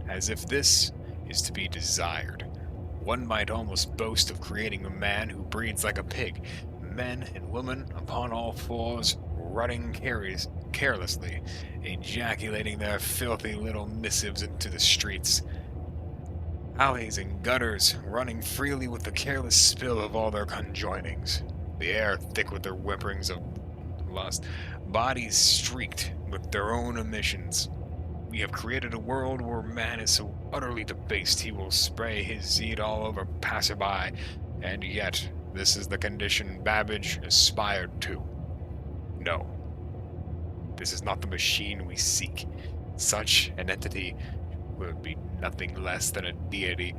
As if this is to be desired. One might almost boast of creating a man who breeds like a pig. Men and women upon all fours, running carelessly, ejaculating their filthy little missives into the streets. Alleys and gutters running freely with the careless spill of all their conjoinings. The air thick with their whimperings of lust. Bodies streaked with their own emissions. We have created a world where man is so utterly debased he will spray his seed all over passerby, and yet this is the condition Babbage aspired to. No. This is not the machine we seek. Such an entity would be nothing less than a deity,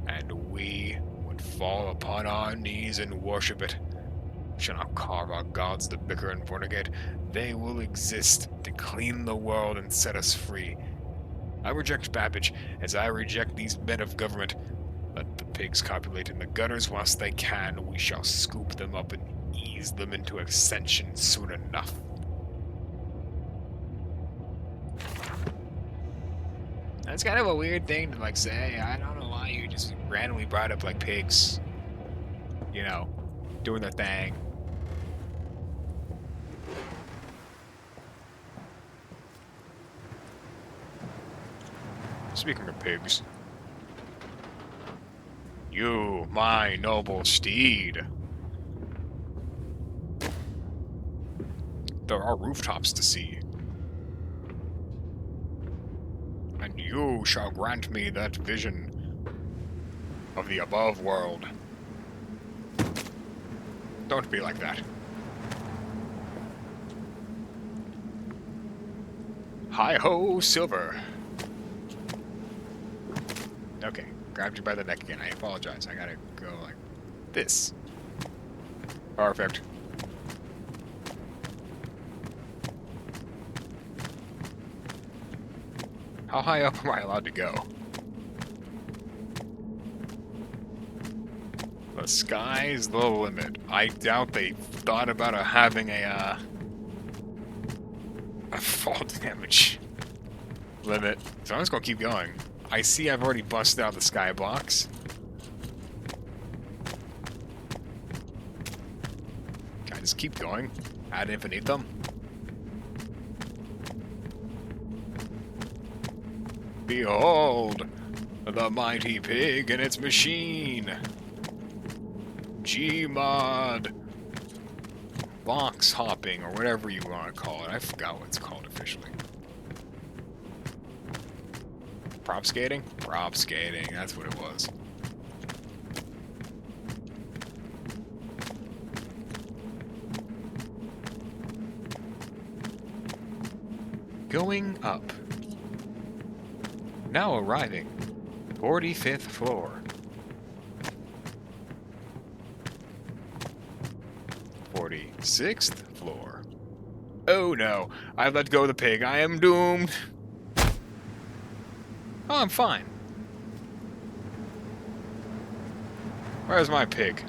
and we would fall upon our knees and worship it. We shall not carve our gods to bicker and fornicate. They will exist to clean the world and set us free. I reject Babbage, as I reject these men of government. Let the pigs copulate in the gutters whilst they can. We shall scoop them up and ease them into ascension soon enough. That's kind of a weird thing to, like, say. I don't know why you just randomly brought up, like, pigs. You know, doing their thing. Speaking of pigs. You, my noble steed. There are rooftops to see. And you shall grant me that vision of the above world. Don't be like that. Hi-ho, Silver. Okay, grabbed you by the neck again. I apologize. I gotta go like this. Perfect. How high up am I allowed to go? The sky's the limit. I doubt they thought about having a fall damage limit. So I'm just gonna keep going. I see I've already busted out the skybox. Can I just keep going? Ad infinitum? Behold, the mighty pig and its machine. Gmod. Box hopping, or whatever you want to call it. I forgot what it's called officially. Prop skating? Prop skating, that's what it was. Going up. Now arriving. 45th floor. 46th floor. Oh no, I let go of the pig. I am doomed. Oh, I'm fine. Where's my pig?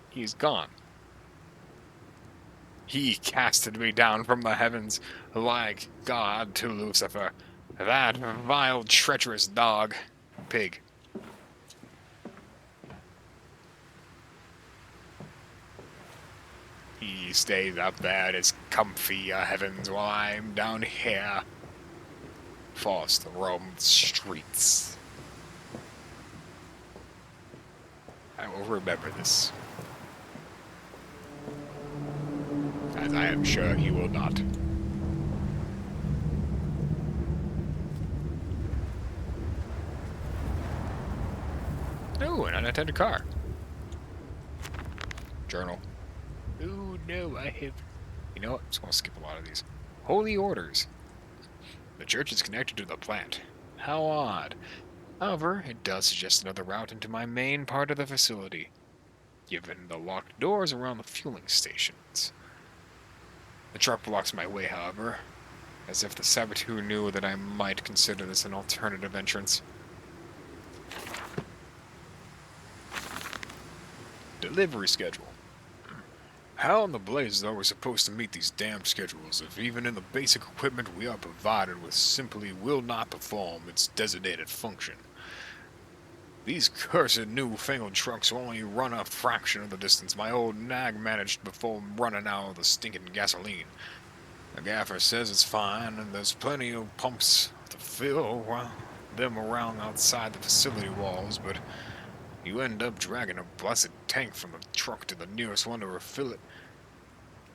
He's gone. He casted me down from the heavens like God to Lucifer. That vile, treacherous dog. Pig. He stays up there in his comfy heavens while I'm down here, forced to roam the streets. I will remember this. As I am sure he will not. Oh, an unattended car. Journal. Oh no, I have... You know what? I'm just going to skip a lot of these. Holy orders. The church is connected to the plant. How odd. However, it does suggest another route into my main part of the facility, given the locked doors around the fueling stations. The truck blocks my way, however, as if the saboteur knew that I might consider this an alternative entrance. Delivery schedule. How in the blazes are we supposed to meet these damn schedules if even in the basic equipment we are provided with simply will not perform its designated function? These cursed newfangled trucks will only run a fraction of the distance my old nag managed before running out of the stinking gasoline. The gaffer says it's fine and there's plenty of pumps to fill them around outside the facility walls, but you end up dragging a blessed tank from the truck to the nearest one to refill it.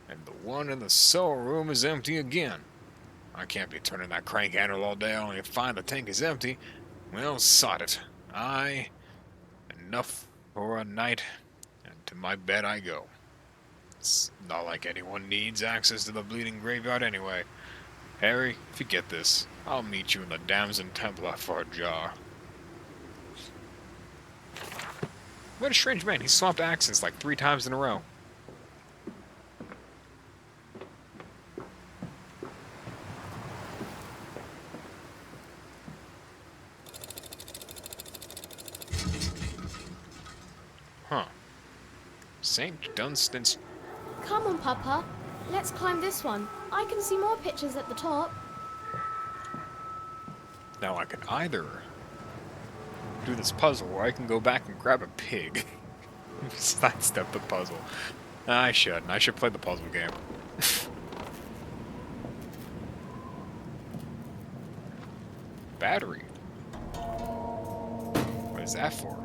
And the one in the sewer room is empty again. I can't be turning that crank handle all day only to find the tank is empty. Well, sod it. Enough for a night, and to my bed I go. It's not like anyone needs access to the bleeding graveyard anyway. Harry, if you get this, I'll meet you in the Damson Templar for a jar. What a strange man. He swapped accents like 3 times in a row. Huh. St. Dunstan's... Come on, Papa. Let's climb this one. I can see more pictures at the top. Now I can either do this puzzle, or I can go back and grab a pig. Sidestep the puzzle. I shouldn't. I should play the puzzle game. Battery. What is that for?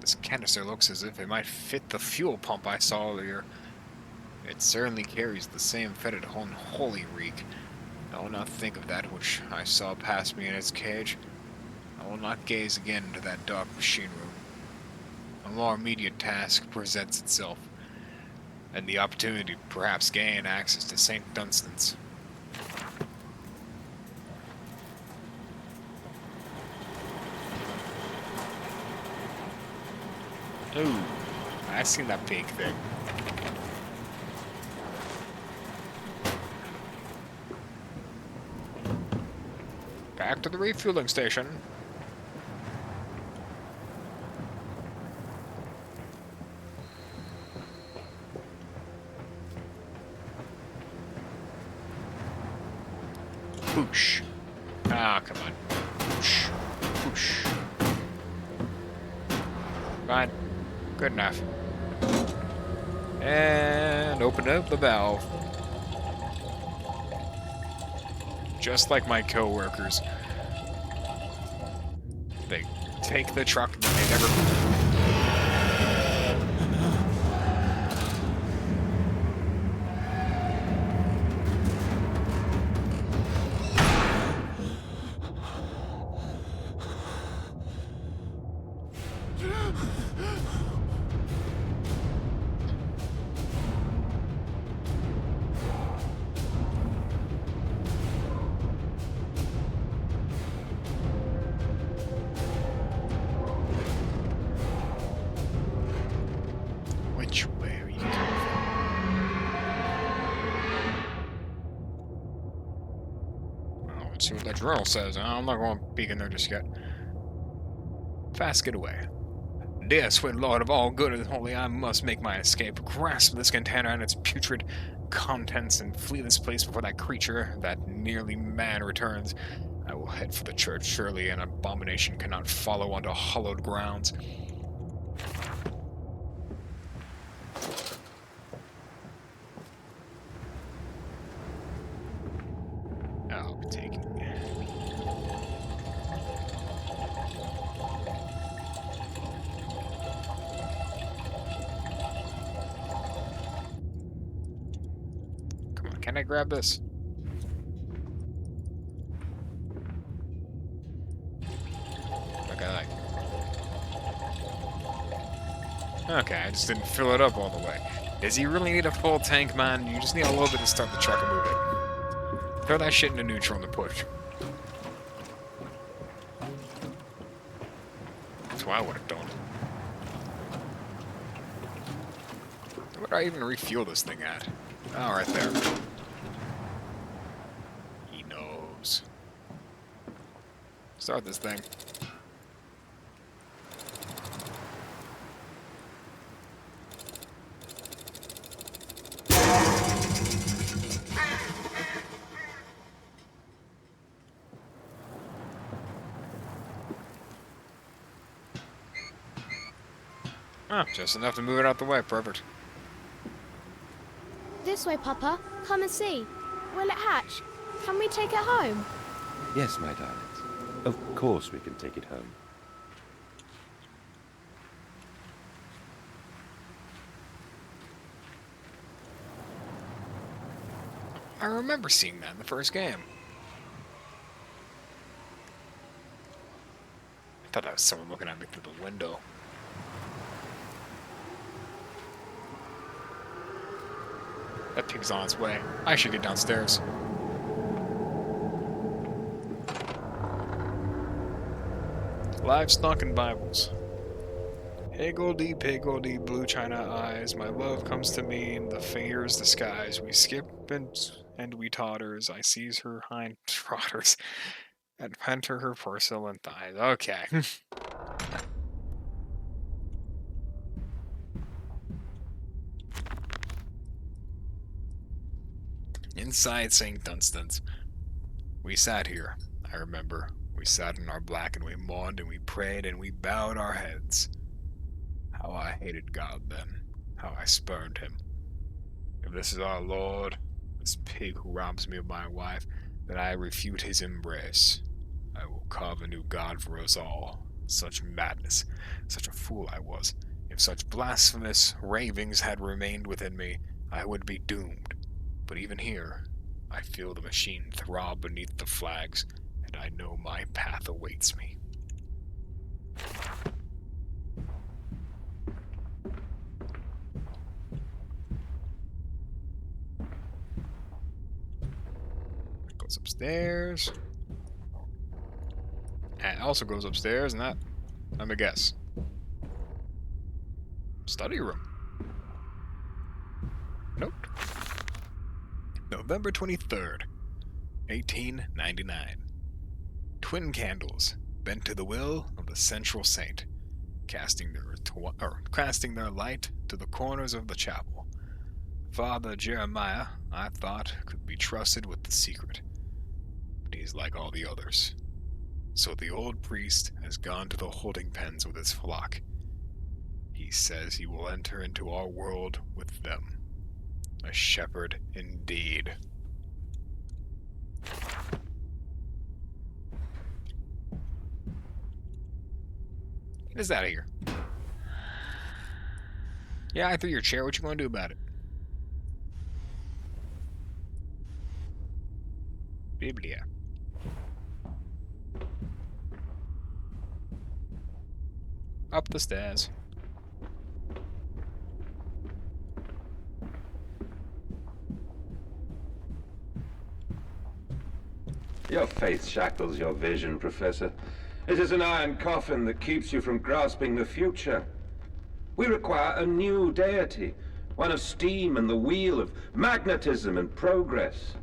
This canister looks as if it might fit the fuel pump I saw earlier. It certainly carries the same fetid unholy reek. I will not think of that which I saw pass me in its cage. I will not gaze again into that dark machine room. A more immediate task presents itself, and the opportunity to perhaps gain access to St. Dunstan's. Ooh, I seen that pink thing. Back to the refueling station. Whoosh. Ah, come on. Whoosh. Whoosh. Fine. Good enough. And open up the valve. Just like my co-workers. They take the truck and they never... Let's see what that journal says. I'm not going to peek in there just yet. Fast get away. Dear sweet Lord of all good and holy, I must make my escape. Grasp this container and its putrid contents and flee this place before that creature, that nearly man, returns. I will head for the church. Surely an abomination cannot follow onto hallowed grounds. I'll be taking. Come on, can I grab this? Okay, I just didn't fill it up all the way. Does he really need a full tank, man? You just need a little bit to start the truck and move it. Throw that shit into neutral and the push. That's what I would have done. Where would I even refuel this thing at? Oh, right there. He knows. Start this thing. Oh, just enough to move it out the way. Perfect. This way, Papa. Come and see. Will it hatch? Can we take it home? Yes, my darlings. Of course we can take it home. I remember seeing that in the first game. I thought that was someone looking at me through the window. That pig's on its way. I should get downstairs. Livestock and Bibles. Higgledy-piggledy, blue china eyes, my love comes to me in the fair's disguise. We skip and we totters. I seize her hind trotters and enter her porcelain thighs. Okay. Inside St. Dunstan's. We sat here, I remember. We sat in our black and we mourned and we prayed and we bowed our heads. How I hated God then. How I spurned him. If this is our Lord, this pig who robs me of my wife, then I refute his embrace. I will carve a new God for us all. Such madness. Such a fool I was. If such blasphemous ravings had remained within me, I would be doomed. But even here, I feel the machine throb beneath the flags, and I know my path awaits me. It goes upstairs. And it also goes upstairs, and that, let me guess. Study room. Nope. November 23rd, 1899. Twin candles bent to the will of the central saint, casting their light to the corners of the chapel. Father Jeremiah, I thought, could be trusted with the secret, but he's like all the others. So the old priest has gone to the holding pens with his flock. He says he will enter into our world with them. A shepherd indeed. Get us out of here. Yeah, I threw your chair. What you gonna do about it? Biblia. Up the stairs. Your faith shackles your vision, Professor. It is an iron coffin that keeps you from grasping the future. We require a new deity, one of steam and the wheel, of magnetism and progress.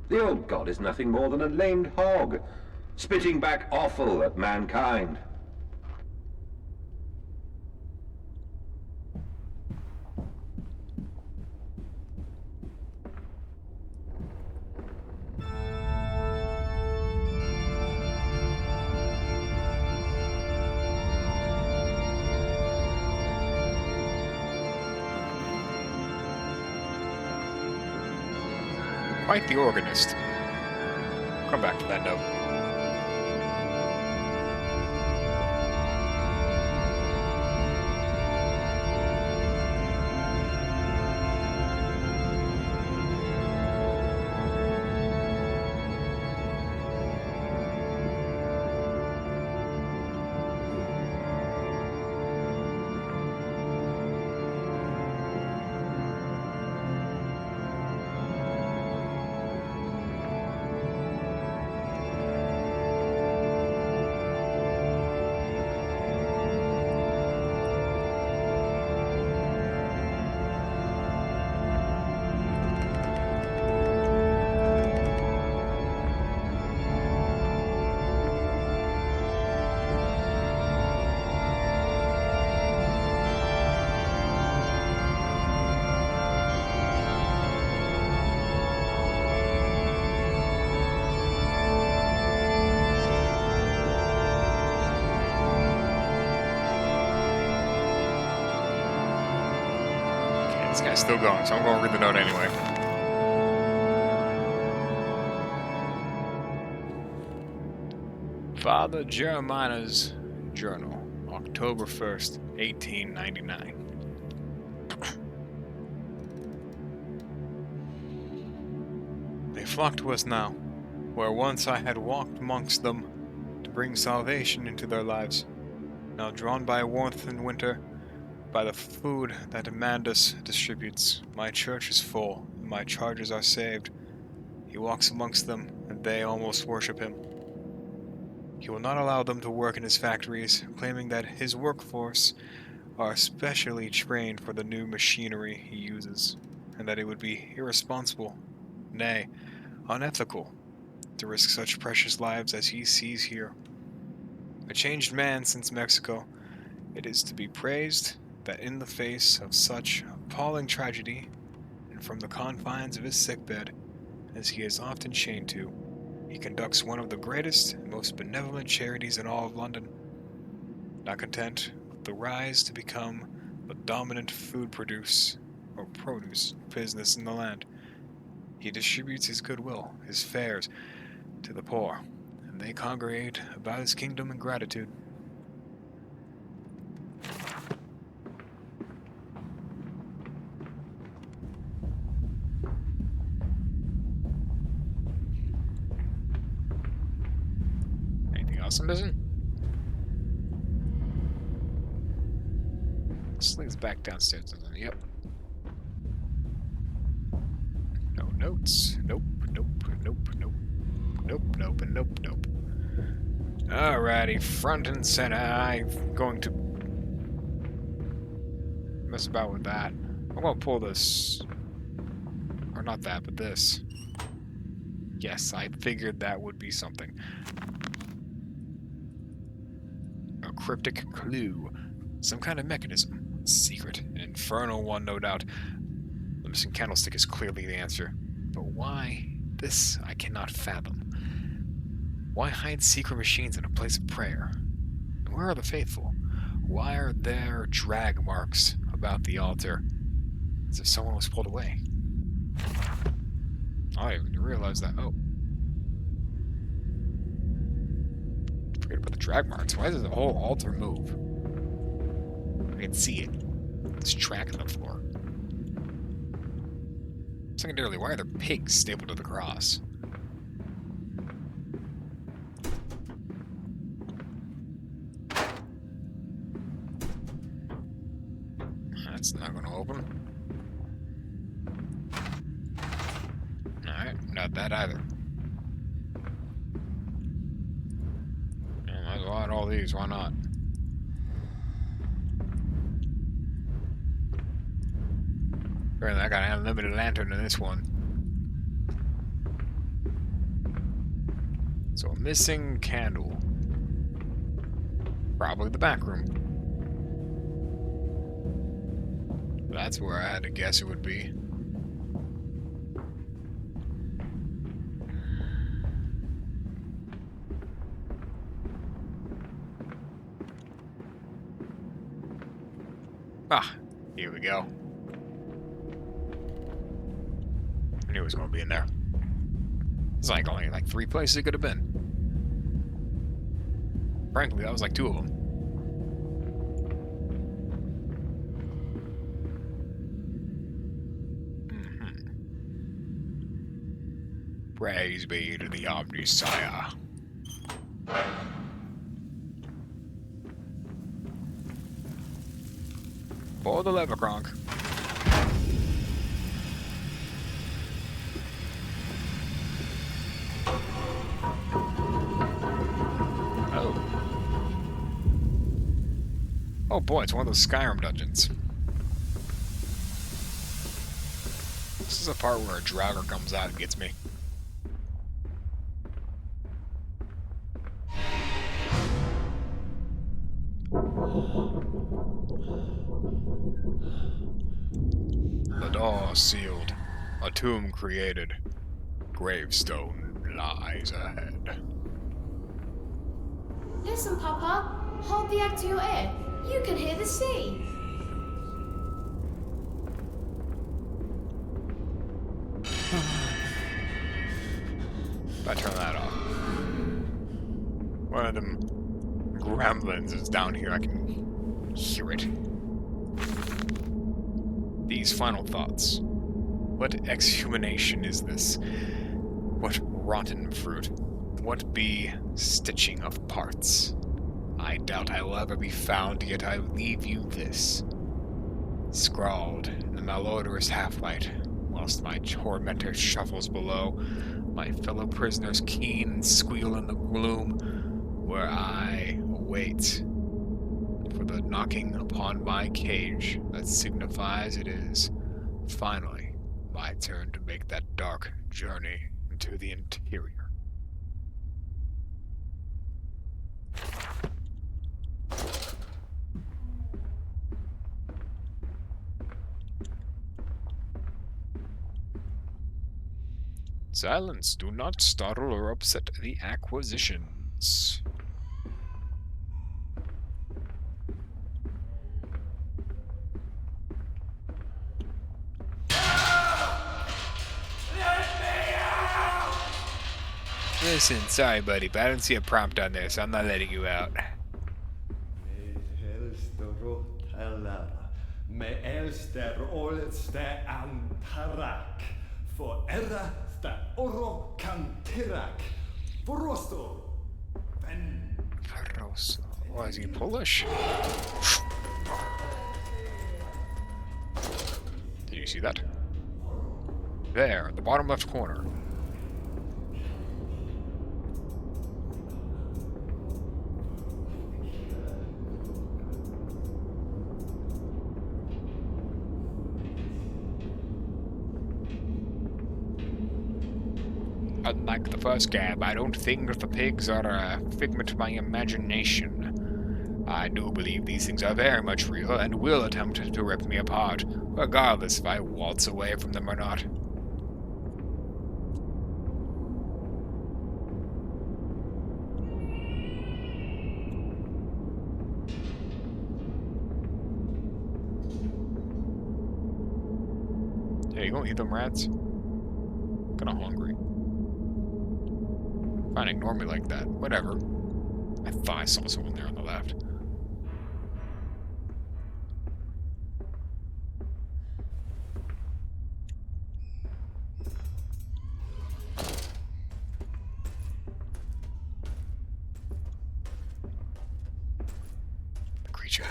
The old god is nothing more than a lamed hog, spitting back offal at mankind. Quite the organist. Come back to that note. This guy's still going, so I'm going to read the note anyway. Father Jeremiah's Journal, October 1st, 1899. They flock to us now, where once I had walked amongst them to bring salvation into their lives. Now drawn by warmth in winter, by the food that Amandus distributes, my church is full, and my charges are saved. He walks amongst them, and they almost worship him. He will not allow them to work in his factories, claiming that his workforce are specially trained for the new machinery he uses, and that it would be irresponsible, nay, unethical, to risk such precious lives as he sees here. A changed man since Mexico, it is to be praised that in the face of such appalling tragedy, and from the confines of his sickbed, as he is often chained to, he conducts one of the greatest and most benevolent charities in all of London. Not content with the rise to become the dominant produce business in the land, he distributes his goodwill, his fares, to the poor, and they congregate about his kingdom in gratitude. I'm missing? This leads back downstairs, doesn't it? Yep. No notes. Nope, nope, nope, nope. Nope, nope, and nope, nope. Alrighty, front and center. I'm going to mess about with that. I'm gonna pull this. Or not that, but this. Yes, I figured that would be something. Cryptic clue. Some kind of mechanism. Secret. An infernal one, no doubt. The missing candlestick is clearly the answer. But why? This I cannot fathom. Why hide secret machines in a place of prayer? And where are the faithful? Why are there drag marks about the altar? As if someone was pulled away. I didn't even realize that. Oh. Forget about the drag marks. Why does the whole altar move? I can see it. It's track on the floor. Secondarily, why are there pigs stapled to the cross? That's not going to open. Alright, not that either. Might as well add all these, why not? Apparently I got an unlimited lantern in this one. So a missing candle. Probably the back room. That's where I had to guess it would be. Ah, here we go. I knew it was going to be in there. It's like only like 3 places it could have been. Frankly, that was like 2 of them. Praise be to the Amnesia. For the lever cronk. Oh. Oh boy, it's one of those Skyrim dungeons. This is the part where a Draugr comes out and gets me. The door sealed, a tomb created, gravestone lies ahead. Listen, Papa. Hold the egg to your ear. You can hear the sea. If I turn that off. One of them gremlins is down here. I can hear it. These final thoughts. What exhumanation is this? What rotten fruit? What be stitching of parts? I doubt I will ever be found, yet I leave you this. Scrawled in the malodorous half-light, whilst my tormentor shuffles below, my fellow prisoners keen and squeal in the gloom, where I await for the knocking upon my cage that signifies it is, finally, my turn to make that dark journey into the interior. Silence, do not startle or upset the acquisitions. Listen, sorry buddy, but I don't see a prompt on there, so I'm not letting you out. Me elster olste antarak, for era sta oro cantirak, forosto, ven. Foroso. Why is he Polish? Did you see that? There, the bottom left corner. Unlike the first gab, I don't think that the pigs are a figment of my imagination. I do believe these things are very much real and will attempt to rip me apart, regardless if I waltz away from them or not. Hey, you gonna eat them rats? Kinda hungry. Fine, ignore me like that. Whatever. I thought I saw someone there on the left. The creature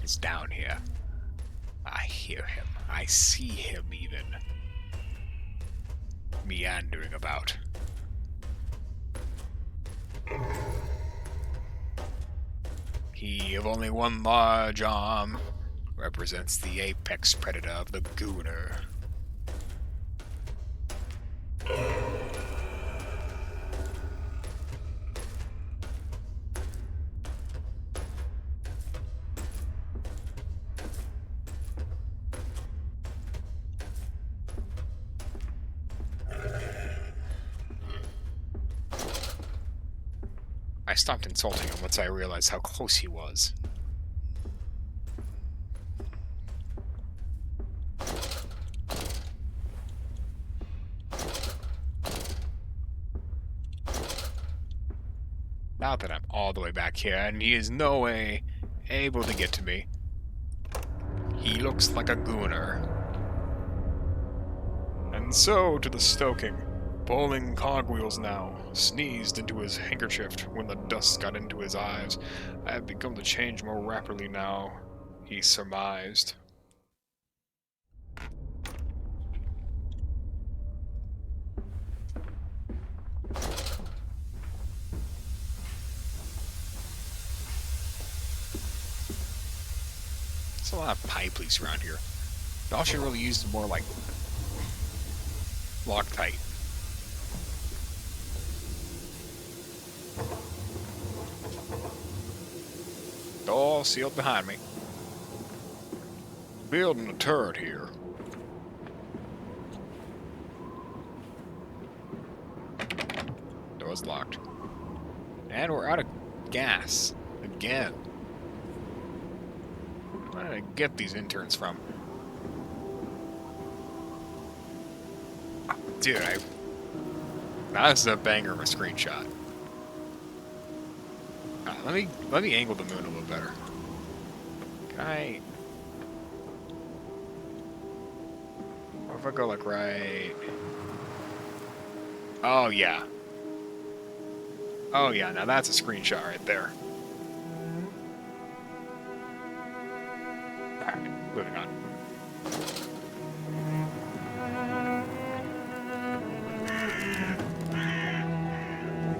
is down here. I hear him. I see him even. Meandering about. He of only one large arm represents the apex predator of the Gooner. I stopped insulting him once I realized how close he was. Now that I'm all the way back here, and he is no way able to get to me. He looks like a gooner. And so to the stoking. Bowling cogwheels now, sneezed into his handkerchief when the dust got into his eyes. I have begun to change more rapidly now, he surmised. There's a lot of pie police around here. Y'all should really use more like Loctite. Door sealed behind me. Building a turret here. Door's locked. And we're out of gas. Again. Where did I get these interns from? Dude, that's a banger of a screenshot. Let me angle the moon a little better. Can I? What if I go like right? Oh yeah. Oh yeah, now that's a screenshot right there. Alright, moving on.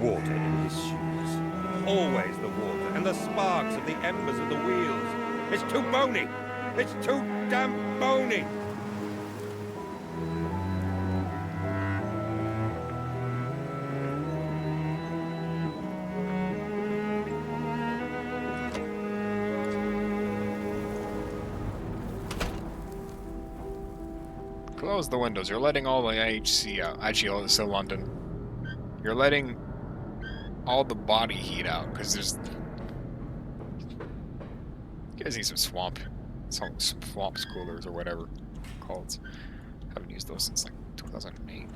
Water in his shoes. Always the water, and the sparks of the embers of the wheels. It's too bony! It's too damn bony! Close the windows. You're letting all the IHC out. Actually, it's still London. You're letting all the body heat out, because there's... You guys need some swamp coolers or whatever called. Haven't used those since like 2008.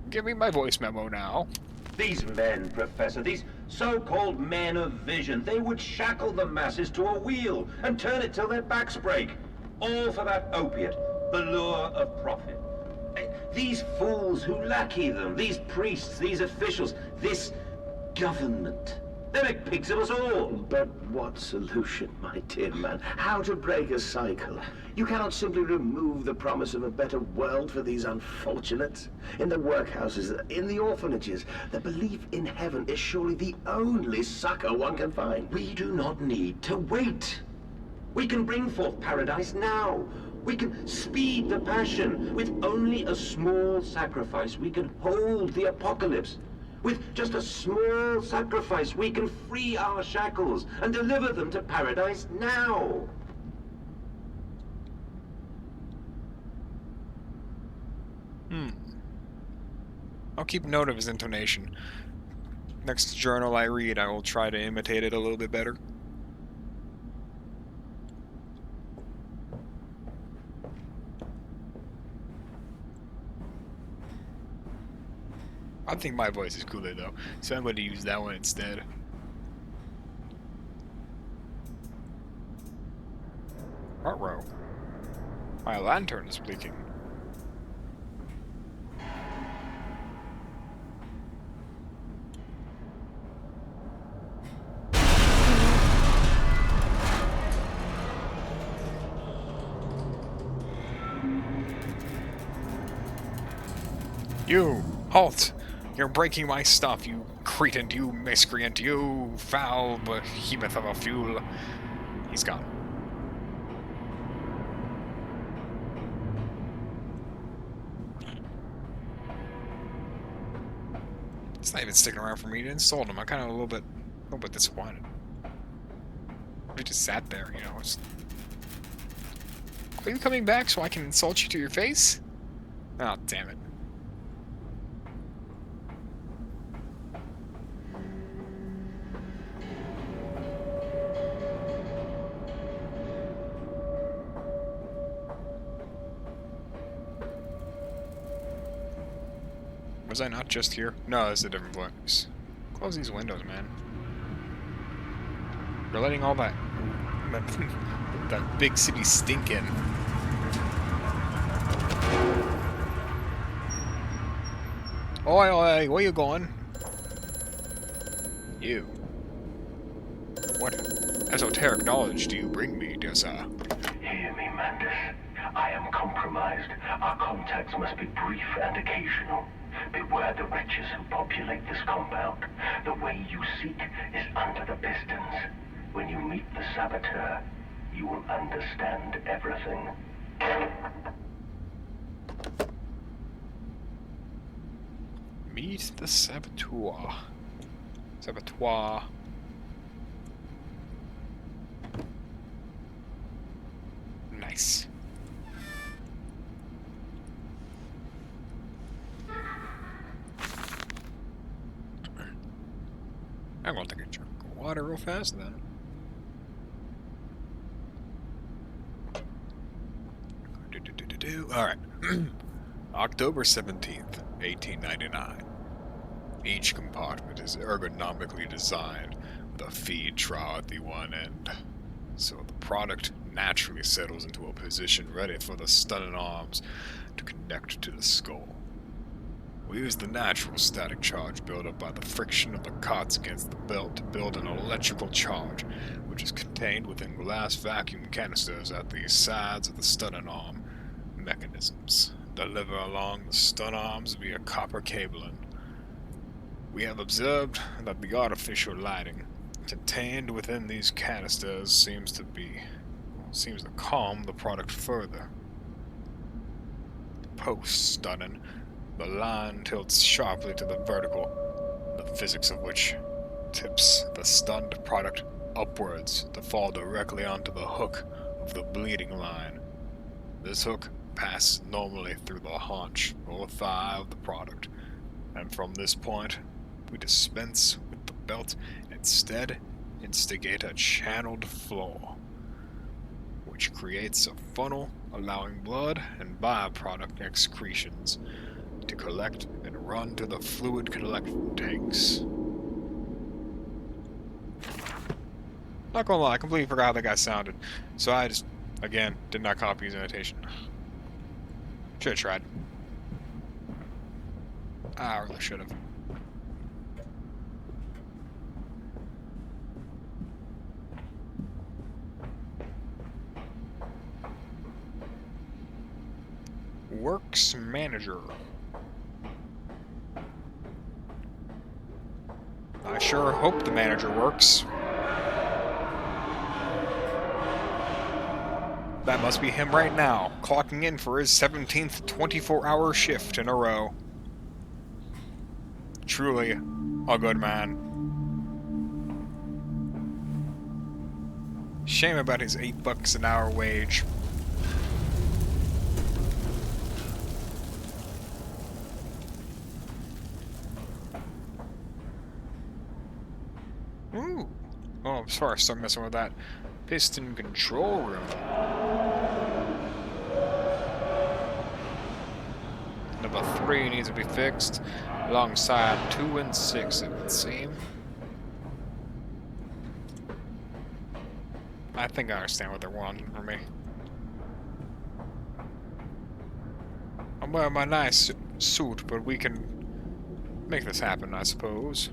Give me my voice memo now. These men, Professor, these so-called men of vision, they would shackle the masses to a wheel and turn it till their backs break. All for that opiate, the lure of profit. These fools who lackey them, these priests, these officials, this government, they make pigs of us all. But what solution, my dear man? How to break a cycle? You cannot simply remove the promise of a better world for these unfortunates. In the workhouses, in the orphanages, the belief in heaven is surely the only succor one can find. We do not need to wait. We can bring forth paradise now. We can speed the passion. With only a small sacrifice, we can hold the apocalypse. With just a small sacrifice, we can free our shackles and deliver them to paradise now. I'll keep note of his intonation. Next journal I read, I will try to imitate it a little bit better. I think my voice is cooler though, so I'm going to use that one instead. Ruh-roh. My lantern is blinking. You! Halt! You're breaking my stuff, you cretin, you miscreant, you foul behemoth of a fuel. He's gone. It's not even sticking around for me to insult him. I'm kind of a little bit disappointed. We just sat there, you know. Just... Are you coming back so I can insult you to your face? Oh, damn it. Was I not just here? No, it's a different place. Close these windows, man. You're letting all that that big city stink in. Oi, oi, where you going? You. What esoteric knowledge do you bring me, dear sir? Hear me, Mantis. I am compromised. Our contacts must be brief and occasional. Beware the wretches who populate this compound. The way you seek is under the pistons. When you meet the saboteur, you will understand everything. Meet the saboteur. Saboteur. Nice. I'm gonna take a drink of water real fast then. Alright. October 17th, 1899. Each compartment is ergonomically designed with a feed trough at the one end, so the product naturally settles into a position ready for the stunning arms to connect to the skull. We use the natural static charge built up by the friction of the cots against the belt to build an electrical charge, which is contained within glass vacuum canisters at the sides of the stunning arm mechanisms, deliver along the stun arms via copper cabling. We have observed that the artificial lighting contained within these canisters seems to calm the product further. Post-stunning, the line tilts sharply to the vertical, the physics of which tips the stunned product upwards to fall directly onto the hook of the bleeding line. This hook passes normally through the haunch or thigh of the product, and from this point, we dispense with the belt and instead instigate a channeled flow, which creates a funnel allowing blood and byproduct excretions to collect and run to the fluid collection tanks. Not gonna lie, I completely forgot how that guy sounded, so I just, again, did not copy his imitation. Should've tried. I really should've. Works manager. I sure hope the manager works. That must be him right now, clocking in for his 17th 24-hour shift in a row. Truly a good man. Shame about his $8 an hour wage. Ooh. Oh, sorry, I started messing with that. Piston control room. Number 3 needs to be fixed, alongside 2 and 6, it would seem. I think I understand what they're wanting from me. I'm wearing my nice suit, but we can make this happen, I suppose.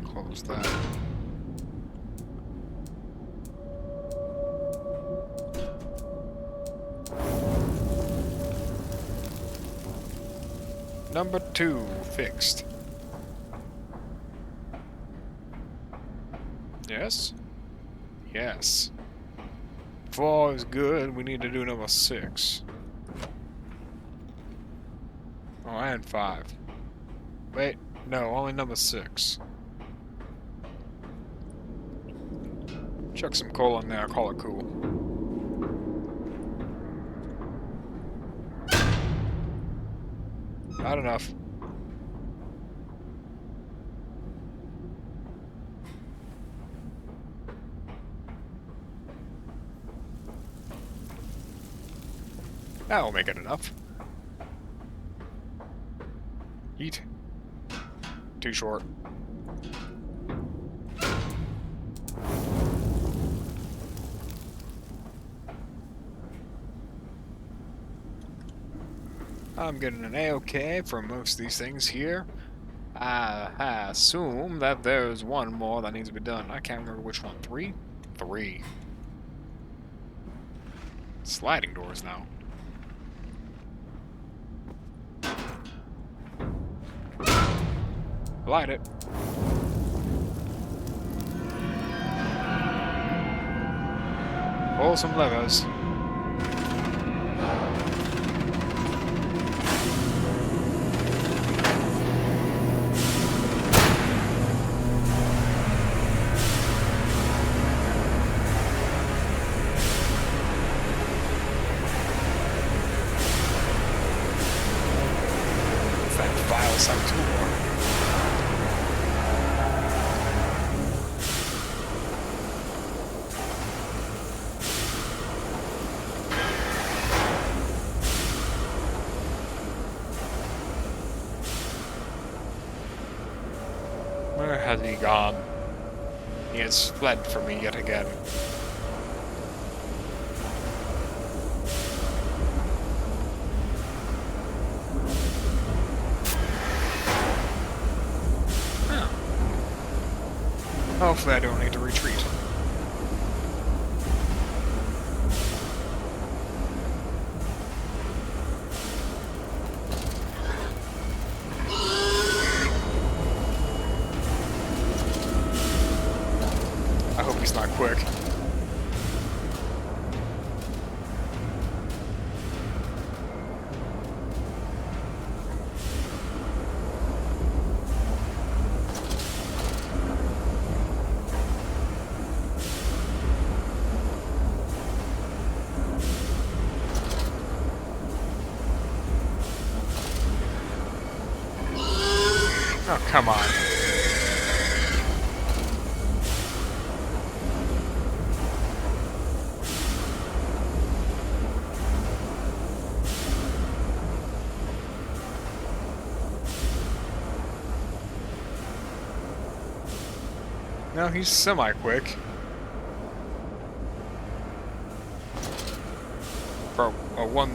Close that. Number 2 fixed. Yes? Yes. 4 is good, we need to do number 6. Oh, and 5. Wait, no, only number 6. Chuck some coal in there, call it cool. Not enough. That'll make it enough. Eat. Too short. I'm getting an A-OK for most of these things here. I assume that there's one more that needs to be done. I can't remember which one. 3? 3. Sliding doors now. Light it. Pull some levers. Where has he gone? He has fled from me yet again. Huh. Hopefully I don't need to retreat. I hope he's not quick. Oh, come on. No, he's semi-quick. For a one...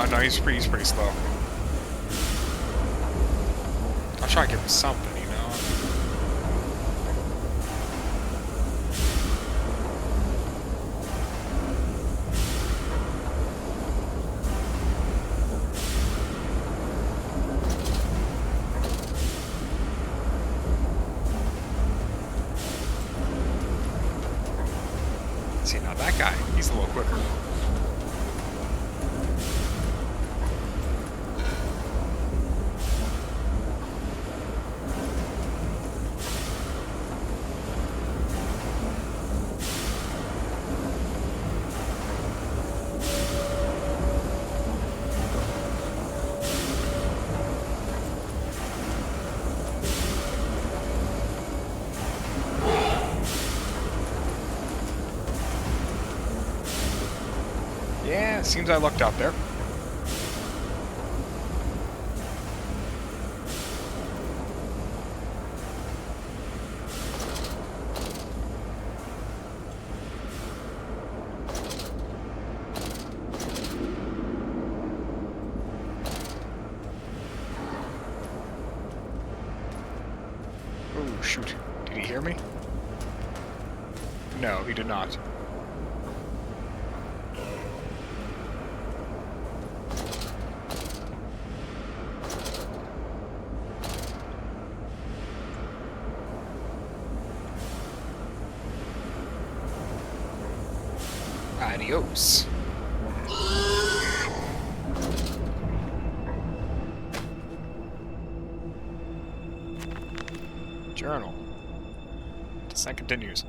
No, he's pretty slow. I'll try to give him something, you know? See, now that guy, he's a little quicker. Yeah, seems I lucked out there. Oh, shoot. Did he hear me? No, he did not. Adios. Journal. Descent continues.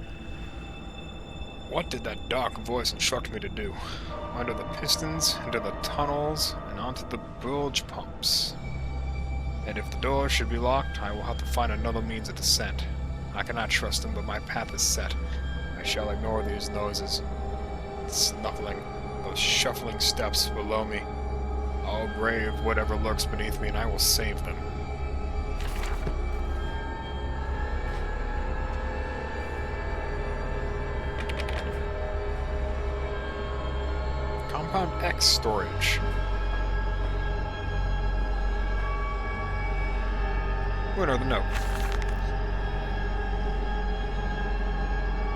What did that dark voice instruct me to do? Under the pistons, into the tunnels, and onto the bilge pumps. And if the door should be locked, I will have to find another means of descent. I cannot trust them, but my path is set. I shall ignore these noises. snuffling, those shuffling steps below me. I'll brave whatever lurks beneath me, and I will save them. Compound X storage. What are the note?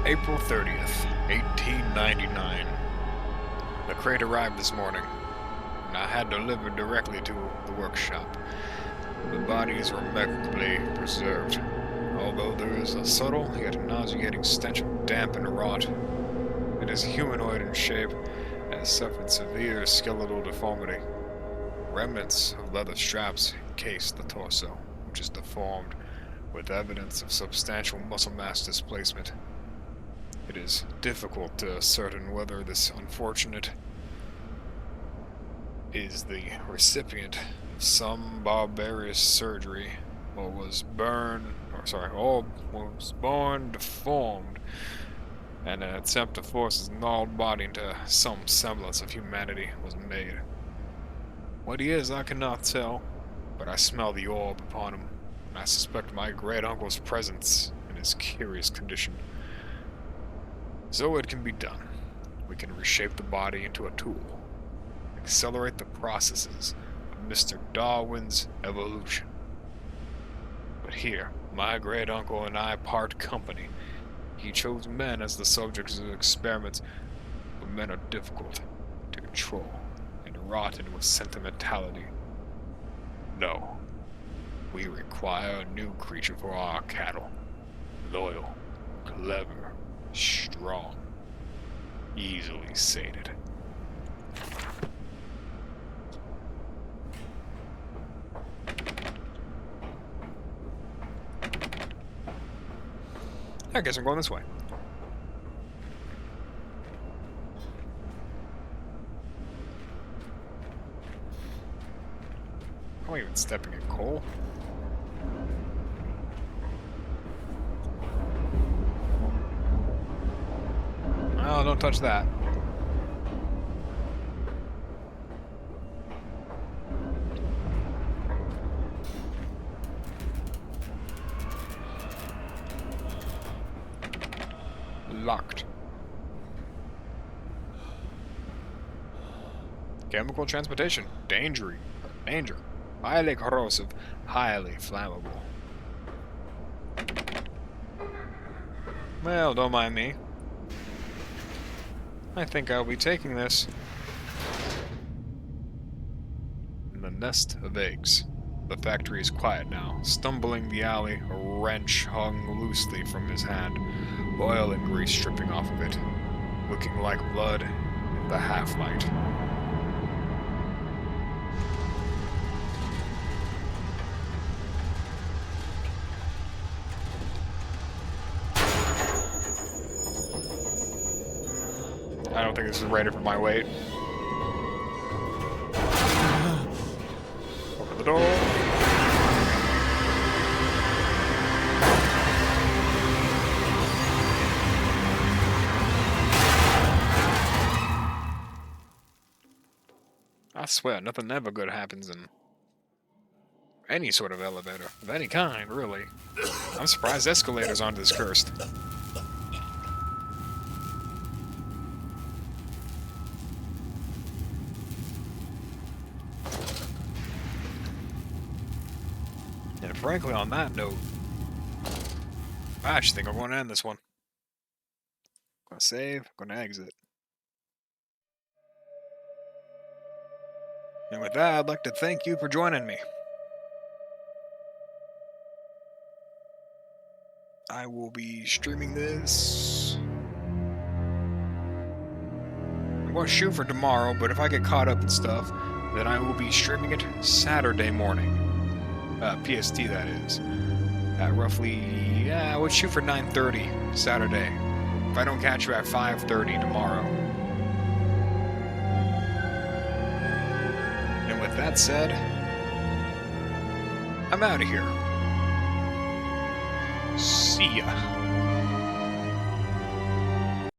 April 30th, 1899. The crate arrived this morning, and I had delivered directly to the workshop. The bodies were immaculately preserved, although there is a subtle yet nauseating stench of damp and rot. It is humanoid in shape and has suffered severe skeletal deformity. Remnants of leather straps encase the torso, which is deformed, with evidence of substantial muscle mass displacement. It is difficult to ascertain whether this unfortunate is the recipient of some barbarous surgery, or was born deformed, and an attempt to force his gnarled body into some semblance of humanity was made. What he is, I cannot tell, but I smell the orb upon him, and I suspect my great-uncle's presence in his curious condition. So it can be done. We can reshape the body into a tool, accelerate the processes of Mr. Darwin's evolution. But here, my great-uncle and I part company. He chose men as the subjects of his experiments, but men are difficult to control and rotten with sentimentality. No, we require a new creature for our cattle. Loyal, clever, strong, easily sated. I guess I'm going this way. I'm even stepping in coal. Oh, don't touch that. Locked. Chemical transportation. Danger. Highly corrosive. Highly flammable. Well, don't mind me. I think I'll be taking this. In the nest of eggs. The factory is quiet now. Stumbling the alley, a wrench hung loosely from his hand, oil and grease dripping off of it, looking like blood in the half-light. I don't think this is rated for my weight. Open the door. I swear, nothing ever good happens in any sort of elevator, of any kind, really. I'm surprised escalators aren't this cursed. And frankly, on that note, I actually think I'm going to end this one. Gonna save, gonna exit. And with that, I'd like to thank you for joining me. I will be streaming this. I'm going to shoot for tomorrow, but if I get caught up and stuff, then I will be streaming it Saturday morning. PST, that is. At roughly, I would shoot for 9:30 Saturday. If I don't catch you at 5:30 tomorrow. And with that said, I'm out of here. See ya.